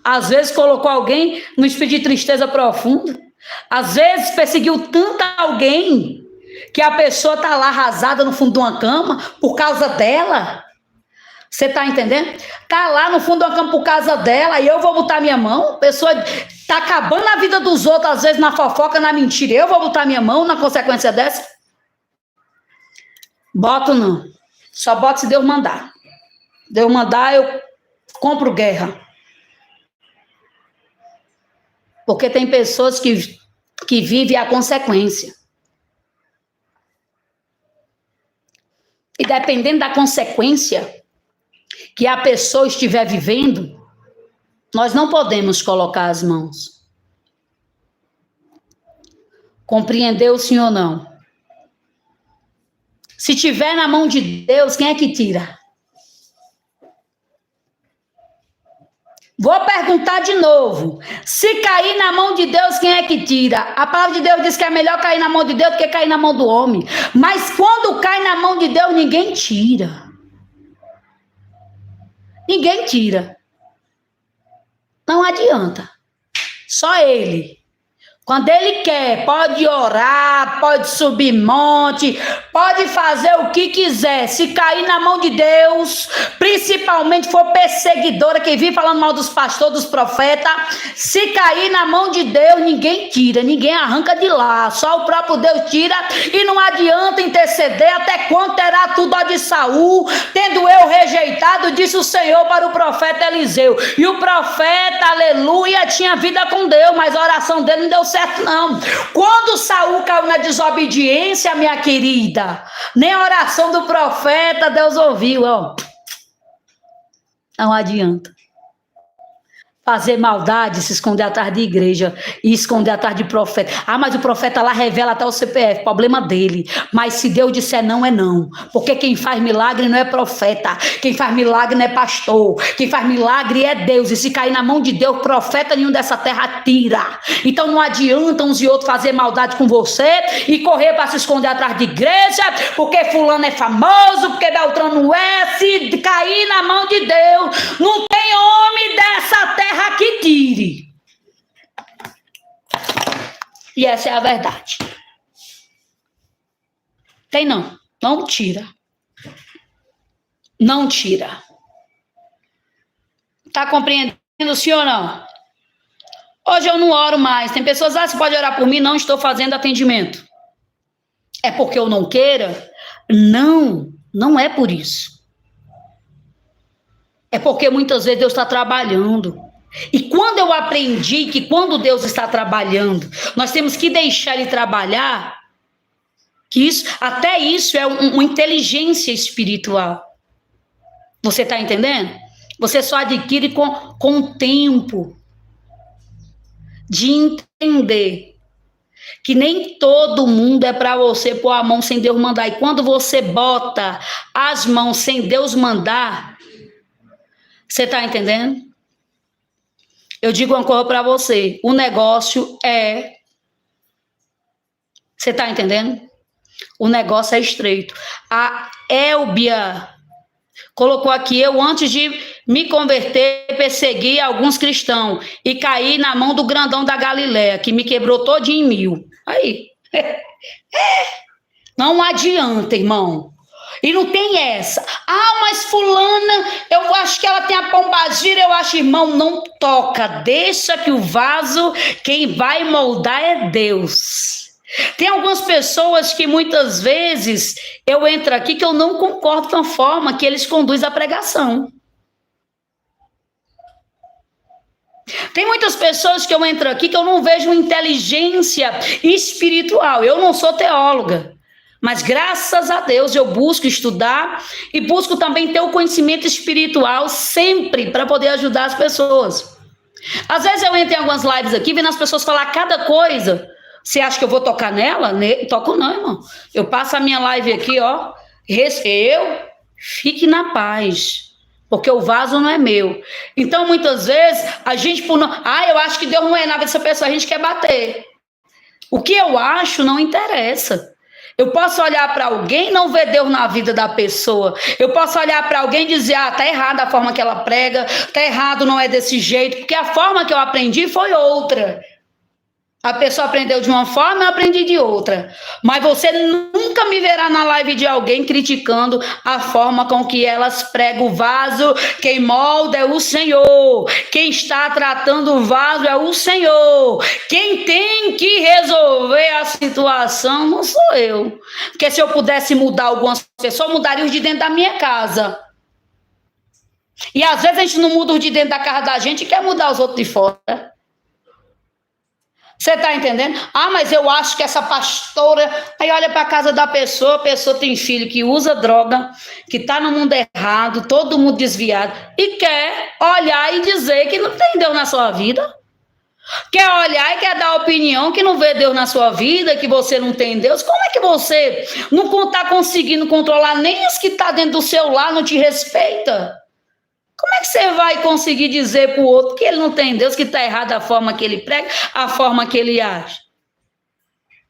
Às vezes colocou alguém no espírito de tristeza profunda. Às vezes perseguiu tanto alguém que a pessoa está lá arrasada no fundo de uma cama por causa dela. Você está entendendo? Está lá no fundo de uma cama por causa dela e eu vou botar minha mão. A pessoa está acabando a vida dos outros, às vezes na fofoca, na mentira. Eu vou botar minha mão na consequência dessa? Boto não. Só boto se Deus mandar. Deus mandar, eu compro guerra. Porque tem pessoas que vivem a consequência. E dependendo da consequência que a pessoa estiver vivendo, nós não podemos colocar as mãos. Compreendeu, sim ou não? Se tiver na mão de Deus, quem é que tira? Vou perguntar de novo. Se cair na mão de Deus, quem é que tira? A palavra de Deus diz que é melhor cair na mão de Deus do que cair na mão do homem. Mas quando cai na mão de Deus, ninguém tira. Ninguém tira. Não adianta. Só Ele. Quando Ele quer, pode orar, pode subir monte, pode fazer o que quiser. Se cair na mão de Deus, principalmente for perseguidora, que vive falando mal dos pastores, dos profetas, se cair na mão de Deus, ninguém tira, ninguém arranca de lá. Só o próprio Deus tira e não adianta interceder. Até quando terá tudo a de Saul, tendo eu rejeitado, disse o Senhor para o profeta Eliseu. E o profeta, aleluia, tinha vida com Deus, mas a oração dele não deu certo. Não. Quando Saul caiu na desobediência, minha querida, nem a oração do profeta Deus ouviu, ó. Não adianta. fazer maldade, se esconder atrás de igreja e esconder atrás de profeta. Ah, mas o profeta lá revela até o CPF, problema dele. Mas se Deus disser não, é não. Porque quem faz milagre não é profeta, quem faz milagre não é pastor, quem faz milagre é Deus. E se cair na mão de Deus, profeta nenhum dessa terra tira. Então não adianta uns e outros fazer maldade com você e correr para se esconder atrás de igreja, porque fulano é famoso, porque Beltrano não é. Se cair na mão de Deus, não tem homem dessa terra que tire. E essa é a verdade. Tem não. Não tira. Não tira. Tá compreendendo, sim ou não? Hoje eu não oro mais. Tem pessoas, você pode orar por mim? Não estou fazendo atendimento. É porque eu não queira? Não, não é por isso. É porque muitas vezes Deus está trabalhando. E quando eu aprendi que quando Deus está trabalhando, nós temos que deixar Ele trabalhar, que até isso é uma inteligência espiritual. Você está entendendo? Você só adquire com o tempo de entender que nem todo mundo é para você pôr a mão sem Deus mandar. E quando você bota as mãos sem Deus mandar, você está entendendo? Eu digo uma coisa para você. O negócio é... Você está entendendo? O negócio é estreito. A Elbia colocou aqui: eu antes de me converter, persegui alguns cristãos e caí na mão do grandão da Galileia, que me quebrou todinho em 1000. Aí. Não adianta, irmão. E não tem essa. Ah, mas fulana, eu acho que ela tem a pombagira, eu acho, irmão, não toca. Deixa que o vaso, quem vai moldar é Deus. Tem algumas pessoas que muitas vezes eu entro aqui que eu não concordo com a forma que eles conduzem a pregação. Tem muitas pessoas que eu entro aqui que eu não vejo inteligência espiritual. Eu não sou teóloga, mas graças a Deus eu busco estudar e busco também ter o conhecimento espiritual sempre para poder ajudar as pessoas. Às vezes eu entro em algumas lives aqui vendo as pessoas falar cada coisa. Você acha que eu vou tocar nela? Toco não, irmão. Eu passo a minha live aqui, ó. Fique na paz. Porque o vaso não é meu. Então, muitas vezes, a gente... eu acho que Deus não é nada dessa pessoa. A gente quer bater. O que eu acho não interessa. Eu posso olhar para alguém e não ver Deus na vida da pessoa. Eu posso olhar para alguém e dizer, tá errada a forma que ela prega. Tá errado, não é desse jeito. Porque a forma que eu aprendi foi outra. A pessoa aprendeu de uma forma, eu aprendi de outra. Mas você nunca me verá na live de alguém criticando a forma com que elas pregam o vaso. Quem molda é o Senhor. Quem está tratando o vaso é o Senhor. Quem tem que resolver a situação não sou eu. Porque se eu pudesse mudar algumas pessoas, eu mudaria os de dentro da minha casa. E às vezes a gente não muda os de dentro da casa da gente e quer mudar os outros de fora. Você está entendendo? Ah, mas eu acho que essa pastora... Aí olha para a casa da pessoa, a pessoa tem filho que usa droga, que está no mundo errado, todo mundo desviado, e quer olhar e dizer que não tem Deus na sua vida. Quer olhar e quer dar opinião que não vê Deus na sua vida, que você não tem Deus. Como é que você não está conseguindo controlar nem os que estão dentro do seu lar, não te respeita? Como é que você vai conseguir dizer para o outro que ele não tem Deus, que está errado a forma que ele prega, a forma que ele age?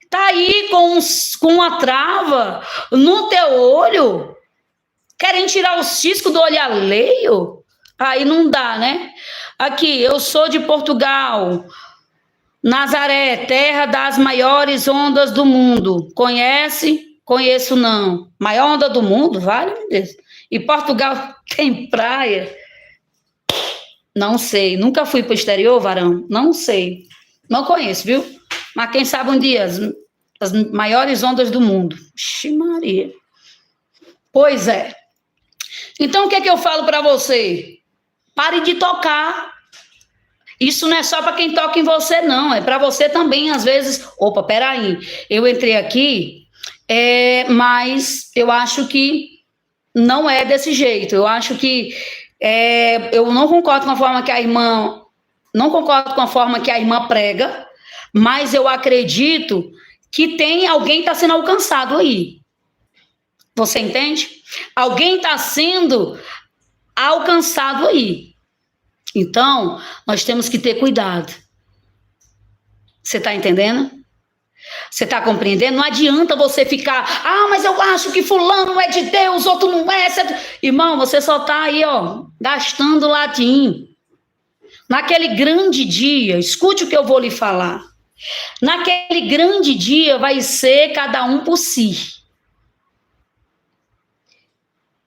Está aí com uma trava no teu olho, querem tirar o cisco do olho alheio? Aí não dá, né? Aqui, eu sou de Portugal, Nazaré, terra das maiores ondas do mundo. Conhece? Conheço não. Maior onda do mundo? Vale, meu Deus. E Portugal tem praia? Não sei. Nunca fui para o exterior, varão? Não sei. Não conheço, viu? Mas quem sabe um dia, as maiores ondas do mundo. Ixi, Maria. Pois é. Então, o que é que eu falo para você? Pare de tocar. Isso não é só para quem toca em você, não. É para você também, às vezes. Opa, peraí. Eu entrei aqui, mas eu acho que não é desse jeito. Eu acho que eu não concordo com a forma que a irmã Não concordo com a forma que a irmã prega, mas eu acredito que tem alguém que está sendo alcançado aí. Você entende? Alguém está sendo alcançado aí. Então, nós temos que ter cuidado. Você está entendendo? Você está compreendendo? Não adianta você ficar, mas eu acho que fulano é de Deus, outro não é. Irmão, você só está aí, gastando latim. Naquele grande dia, escute o que eu vou lhe falar. Naquele grande dia vai ser cada um por si.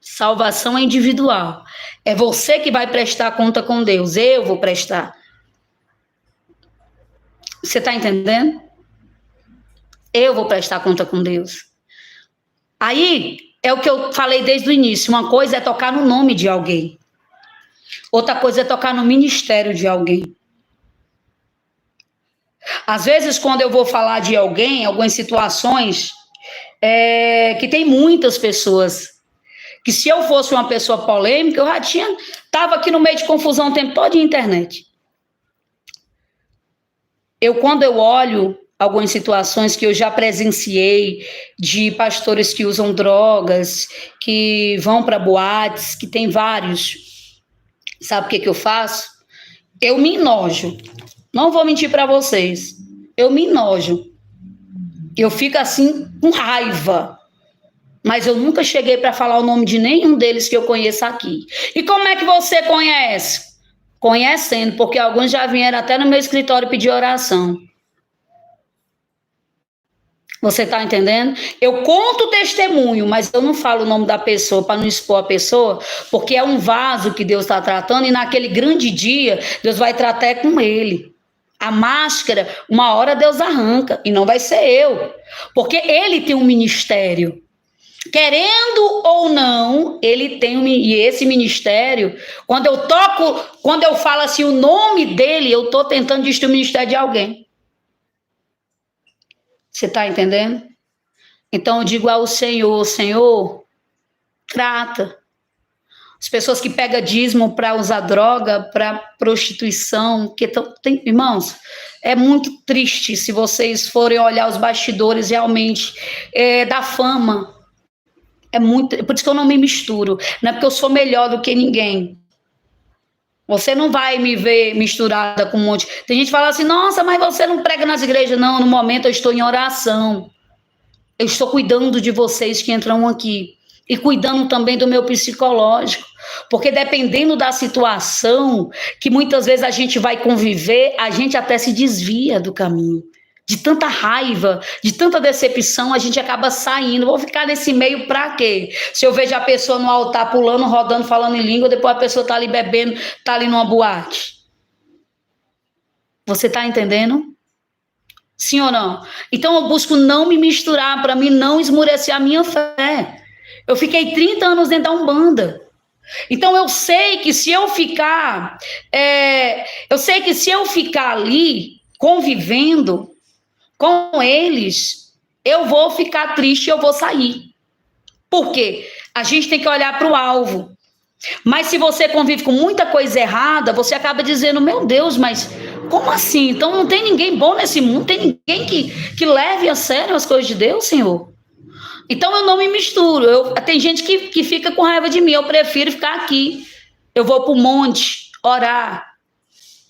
Salvação é individual. É você que vai prestar conta com Deus. Eu vou prestar. Você está entendendo? Eu vou prestar conta com Deus. Aí, é o que eu falei desde o início. Uma coisa é tocar no nome de alguém. Outra coisa é tocar no ministério de alguém. Às vezes, quando eu vou falar de alguém, algumas situações, que tem muitas pessoas, que se eu fosse uma pessoa polêmica, eu já estava aqui no meio de confusão o tempo todo de internet. Quando eu olho algumas situações que eu já presenciei de pastores que usam drogas, que vão para boates, que tem vários, sabe o que eu faço? Eu me enojo. Não vou mentir para vocês. Eu me enojo. Eu fico assim com raiva. Mas eu nunca cheguei para falar o nome de nenhum deles que eu conheço aqui. E como é que você conhece? Conhecendo, porque alguns já vieram até no meu escritório pedir oração. Você está entendendo? Eu conto o testemunho, mas eu não falo o nome da pessoa para não expor a pessoa, porque é um vaso que Deus está tratando e naquele grande dia Deus vai tratar com ele. A máscara, uma hora Deus arranca e não vai ser eu, porque ele tem um ministério. Querendo ou não, ele tem e esse ministério, quando eu falo assim o nome dele, eu estou tentando destruir o ministério de alguém. Você está entendendo? Então eu digo ao Senhor, Senhor, trata. As pessoas que pegam dízimo para usar droga, para prostituição, irmãos, é muito triste se vocês forem olhar os bastidores realmente da fama. Por isso que eu não me misturo. Não é porque eu sou melhor do que ninguém. Você não vai me ver misturada com um monte. Tem gente que fala assim, nossa, mas você não prega nas igrejas. Não, no momento eu estou em oração. Eu estou cuidando de vocês que entram aqui. E cuidando também do meu psicológico. Porque dependendo da situação que muitas vezes a gente vai conviver, a gente até se desvia do caminho. De tanta raiva, de tanta decepção, a gente acaba saindo. Vou ficar nesse meio pra quê? Se eu vejo a pessoa no altar pulando, rodando, falando em língua, depois a pessoa tá ali bebendo, tá ali numa boate. Você tá entendendo? Sim ou não? Então eu busco não me misturar, para mim não esmurecer a minha fé. Eu fiquei 30 anos dentro da Umbanda. Então eu sei que se eu ficar ali convivendo com eles, eu vou ficar triste e eu vou sair. Por quê? A gente tem que olhar para o alvo. Mas se você convive com muita coisa errada, você acaba dizendo, meu Deus, mas como assim? Então não tem ninguém bom nesse mundo, tem ninguém que leve a sério as coisas de Deus, Senhor? Então eu não me misturo. Tem gente que fica com raiva de mim, eu prefiro ficar aqui. Eu vou para o monte orar,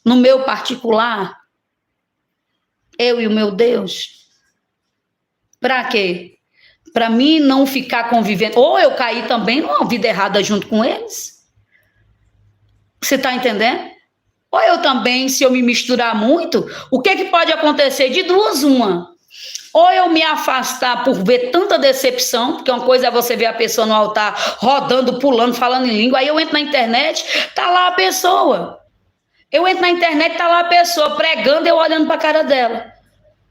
no meu particular, eu e o meu Deus. Para quê? Para mim não ficar convivendo. Ou eu cair também numa vida errada junto com eles. Você está entendendo? Ou eu também, se eu me misturar muito, o que pode acontecer? De duas, uma. Ou eu me afastar por ver tanta decepção, porque uma coisa é você ver a pessoa no altar rodando, pulando, falando em língua. Aí eu entro na internet, tá lá a pessoa. Eu entro na internet, tá lá a pessoa pregando, eu olhando para a cara dela.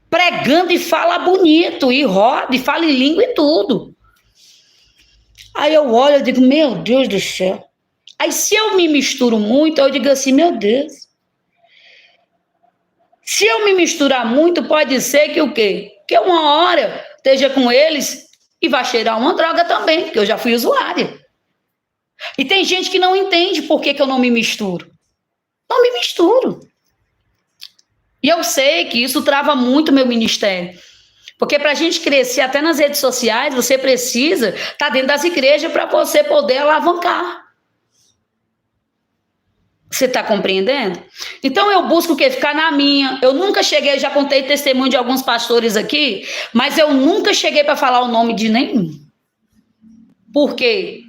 Pregando e fala bonito, e roda, e fala em língua e tudo. Aí eu olho e digo, meu Deus do céu. Aí se eu me misturo muito, eu digo assim, meu Deus. Se eu me misturar muito, pode ser que o quê? Que uma hora esteja com eles e vai cheirar uma droga também, porque eu já fui usuária. E tem gente que não entende por que eu não me misturo. Não me misturo. E eu sei que isso trava muito o meu ministério. Porque para a gente crescer até nas redes sociais, você precisa estar dentro das igrejas para você poder alavancar. Você está compreendendo? Então eu busco o quê? Ficar na minha. Eu nunca cheguei, já contei testemunho de alguns pastores aqui, mas eu nunca cheguei para falar o nome de nenhum. Por quê?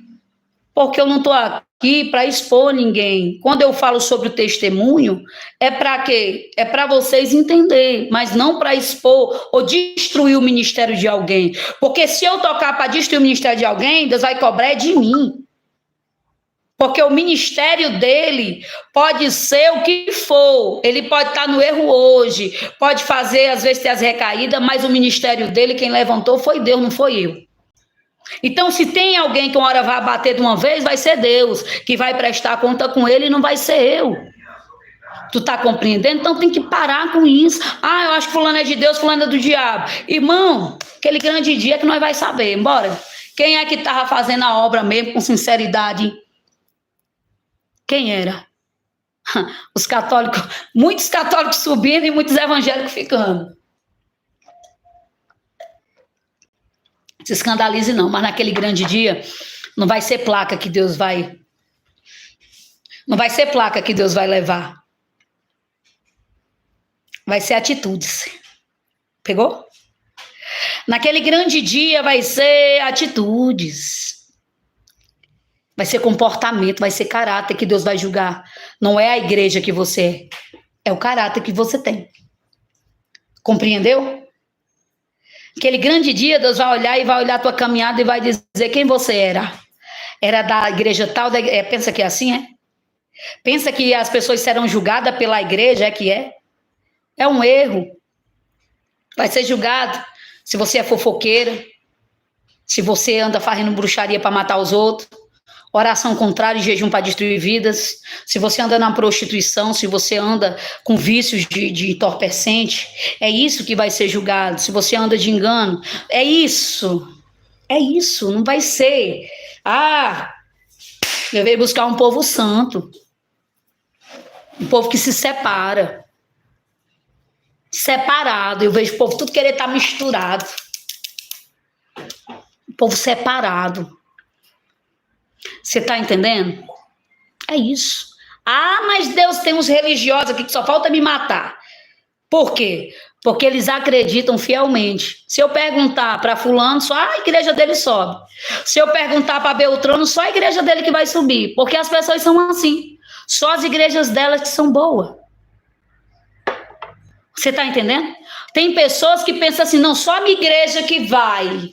Porque eu não estou aqui para expor ninguém. Quando eu falo sobre o testemunho, é para quê? É para vocês entenderem, mas não para expor ou destruir o ministério de alguém. Porque se eu tocar para destruir o ministério de alguém, Deus vai cobrar de mim. Porque o ministério dele pode ser o que for. Ele pode estar no erro hoje, pode fazer, às vezes, ter as recaídas, mas o ministério dele, quem levantou foi Deus, não foi eu. Então, se tem alguém que uma hora vai bater de uma vez, vai ser Deus, que vai prestar conta com ele e não vai ser eu. Tu tá compreendendo? Então tem que parar com isso. Ah, eu acho que fulano é de Deus, fulano é do diabo. Irmão, aquele grande dia que nós vai saber. Bora. Quem é que tava fazendo a obra mesmo com sinceridade? Quem era? Os católicos, muitos católicos subindo e muitos evangélicos ficando. Se escandalize não, mas naquele grande dia não vai ser placa que Deus vai... Não vai ser placa que Deus vai levar. Vai ser atitudes. Pegou? Naquele grande dia vai ser atitudes. Vai ser comportamento, vai ser caráter que Deus vai julgar. Não é a igreja que você é o caráter que você tem. Compreendeu? Aquele grande dia, Deus vai olhar e vai olhar a tua caminhada e vai dizer quem você era. Era da igreja tal, pensa que é assim, é? Pensa que as pessoas serão julgadas pela igreja, é que é? É um erro. Vai ser julgado se você é fofoqueira, se você anda fazendo bruxaria para matar os outros, oração contrária e jejum para destruir vidas, se você anda na prostituição, se você anda com vícios de entorpecente, é isso que vai ser julgado. Se você anda de engano, é isso, não vai ser. Eu veio buscar um povo santo, um povo que se separa, separado. Eu vejo o povo tudo querer estar misturado, um povo separado. Você está entendendo? É isso. Mas Deus tem uns religiosos aqui que só falta me matar. Por quê? Porque eles acreditam fielmente. Se eu perguntar para fulano, só a igreja dele sobe. Se eu perguntar para Beltrano, só a igreja dele que vai subir. Porque as pessoas são assim. Só as igrejas delas que são boas. Você está entendendo? Tem pessoas que pensam assim, não, só a minha igreja que vai.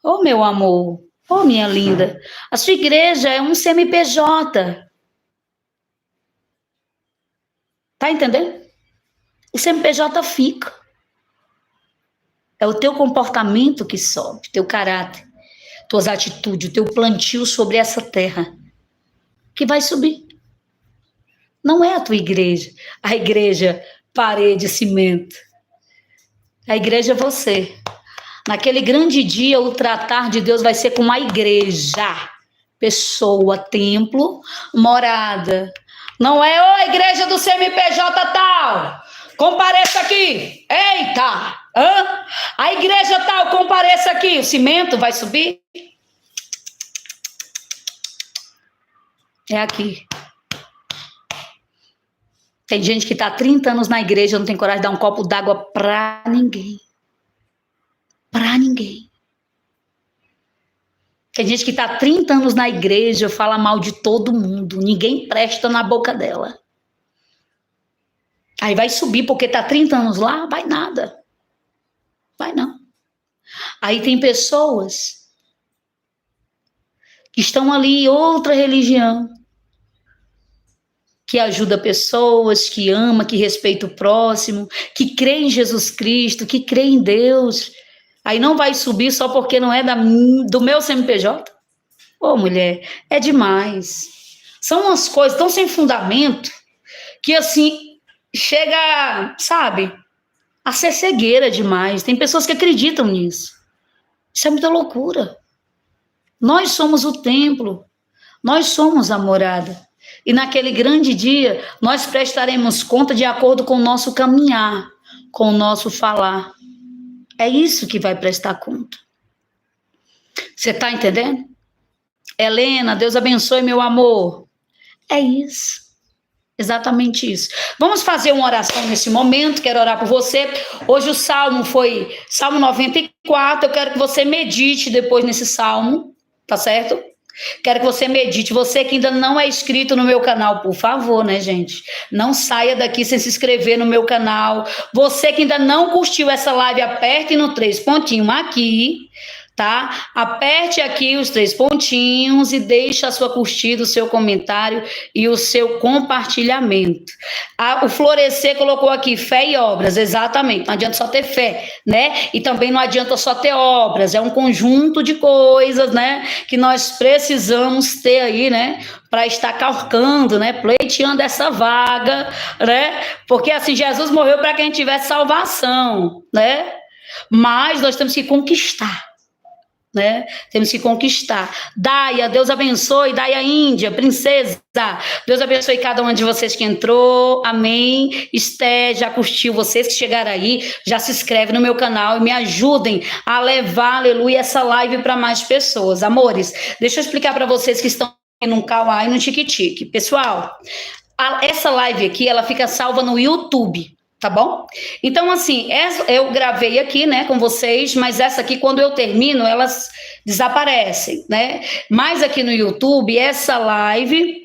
Ô, meu amor, ô, minha linda, a sua igreja é um CNPJ. Tá entendendo? O CNPJ fica. É o teu comportamento que sobe, teu caráter, tuas atitudes, o teu plantio sobre essa terra que vai subir. Não é a tua igreja, a igreja parede, cimento. A igreja é você. Naquele grande dia, o tratar de Deus vai ser com a igreja. Pessoa, templo, morada. Não é, ô igreja do CNPJ tal, compareça aqui. Eita! A igreja tal, compareça aqui. O cimento vai subir? É aqui. Tem gente que está há 30 anos na igreja, não tem coragem de dar um copo d'água para ninguém. Para ninguém. Tem gente que está há 30 anos na igreja, fala mal de todo mundo. Ninguém presta na boca dela. Aí vai subir, porque está 30 anos lá, vai nada. Vai não. Aí tem pessoas que estão ali em outra religião, que ajuda pessoas, que ama, que respeita o próximo, que crê em Jesus Cristo, que crê em Deus. Aí não vai subir só porque não é do meu CNPJ? Ô, mulher, é demais. São umas coisas tão sem fundamento que, assim, chega, sabe, a ser cegueira demais. Tem pessoas que acreditam nisso. Isso é muita loucura. Nós somos o templo. Nós somos a morada. E naquele grande dia, nós prestaremos conta de acordo com o nosso caminhar, com o nosso falar. É isso que vai prestar conta. Você está entendendo? Helena, Deus abençoe, meu amor. É isso. Exatamente isso. Vamos fazer uma oração nesse momento. Quero orar por você. Hoje o salmo foi Salmo 94. Eu quero que você medite depois nesse salmo, tá certo? Quero que você medite. Você que ainda não é inscrito no meu canal, por favor, né, gente? Não saia daqui sem se inscrever no meu canal. Você que ainda não curtiu essa live, aperte no 3 pontinhos aqui, tá? Aperte aqui os 3 pontinhos e deixe a sua curtida, o seu comentário e o seu compartilhamento. O Florescer colocou aqui fé e obras, exatamente. Não adianta só ter fé, né? E também não adianta só ter obras. É um conjunto de coisas, né? Que nós precisamos ter aí, né? Para estar calcando, né? Pleiteando essa vaga, né? Porque assim, Jesus morreu para que a gente tivesse salvação, né? Mas nós temos que conquistar. Né? Temos que conquistar. Daia, Deus abençoe. Daia Índia, princesa, Deus abençoe cada um de vocês que entrou, amém. Esté, já curtiu, vocês que chegaram aí, já se inscreve no meu canal e me ajudem a levar, aleluia, essa live para mais pessoas. Amores, deixa eu explicar para vocês que estão no Kawaii e no TikTok. Pessoal, essa live aqui, ela fica salva no YouTube. Tá bom? Então, assim, eu gravei aqui, né, com vocês, mas essa aqui, quando eu termino, elas desaparecem, né? Mas aqui no YouTube, essa live,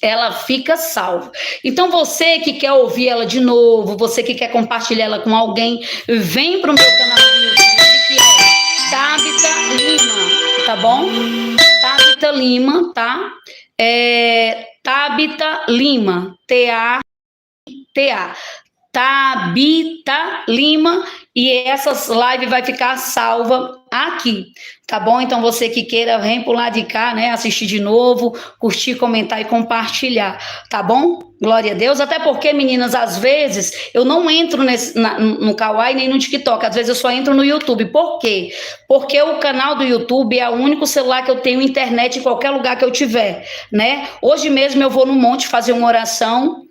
ela fica salva. Então, você que quer ouvir ela de novo, você que quer compartilhar ela com alguém, vem pro meu canal do YouTube, que é Tabita Lima, tá bom? Tabita Lima, tá? Tabita Lima, T-A-T-A. Tabita Lima, e essas lives vai ficar salva aqui, tá bom? Então você que queira, vem por lá de cá, né, assistir de novo, curtir, comentar e compartilhar, tá bom? Glória a Deus, até porque, meninas, às vezes eu não entro no Kawaii nem no TikTok, às vezes eu só entro no YouTube. Por quê? Porque o canal do YouTube é o único celular que eu tenho internet em qualquer lugar que eu tiver, né? Hoje mesmo eu vou no monte fazer uma oração,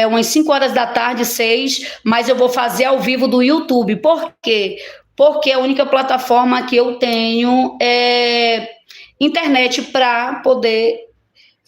umas 5 horas da tarde, 6, mas eu vou fazer ao vivo do YouTube. Por quê? Porque a única plataforma que eu tenho é internet para poder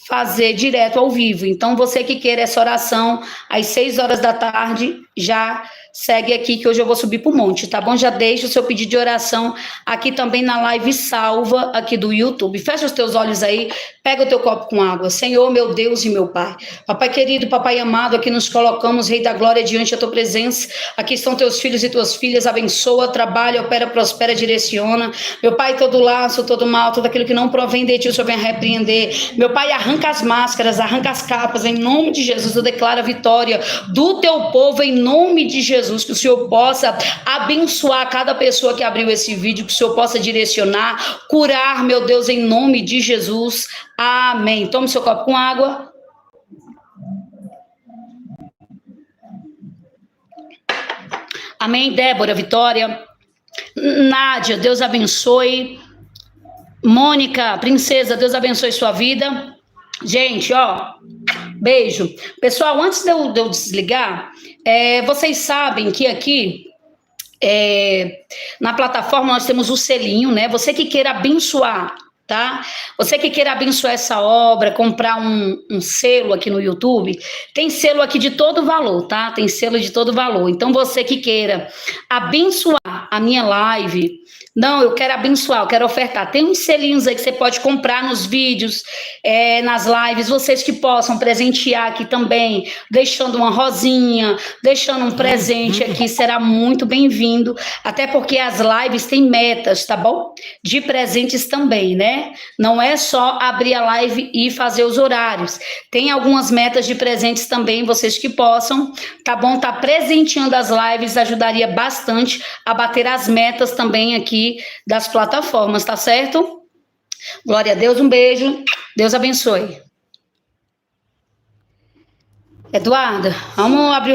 fazer direto ao vivo. Então, você que queira essa oração, às 6 horas da tarde, já segue aqui que hoje eu vou subir para o monte, tá bom? Já deixa o seu pedido de oração aqui também na live salva aqui do YouTube. Fecha os teus olhos aí, pega o teu copo com água. Senhor, meu Deus e meu Pai. Papai querido, Papai amado, aqui nos colocamos, Rei da Glória, diante da tua presença. Aqui estão teus filhos e tuas filhas, abençoa, trabalha, opera, prospera, direciona. Meu Pai, todo laço, todo mal, tudo aquilo que não provém de ti, o Senhor vem repreender. Meu Pai, arranca as máscaras, arranca as capas, em nome de Jesus, eu declaro a vitória do teu povo, em nome de Jesus. Que o Senhor possa abençoar cada pessoa que abriu esse vídeo, que o Senhor possa direcionar, curar, meu Deus, em nome de Jesus. Amém. Tome seu copo com água. Amém, Débora, Vitória. Nádia, Deus abençoe. Mônica, princesa, Deus abençoe sua vida. Gente, ó, beijo. Pessoal, antes de eu desligar, vocês sabem que aqui na plataforma nós temos o selinho, né? Você que queira abençoar, tá? Você que queira abençoar essa obra, comprar um selo aqui no YouTube, tem selo aqui de todo valor, tá? Tem selo de todo valor. Então, você que queira abençoar a minha live, não, eu quero abençoar, eu quero ofertar. Tem uns selinhos aí que você pode comprar nos vídeos, nas lives, vocês que possam presentear aqui também, deixando uma rosinha, deixando um presente aqui, será muito bem-vindo, até porque as lives têm metas, tá bom? De presentes também, né? Não é só abrir a live e fazer os horários. Tem algumas metas de presentes também, vocês que possam, tá bom? Tá presenteando as lives ajudaria bastante a bater as metas também aqui das plataformas, tá certo? Glória a Deus, um beijo, Deus abençoe. Eduarda, vamos abrir um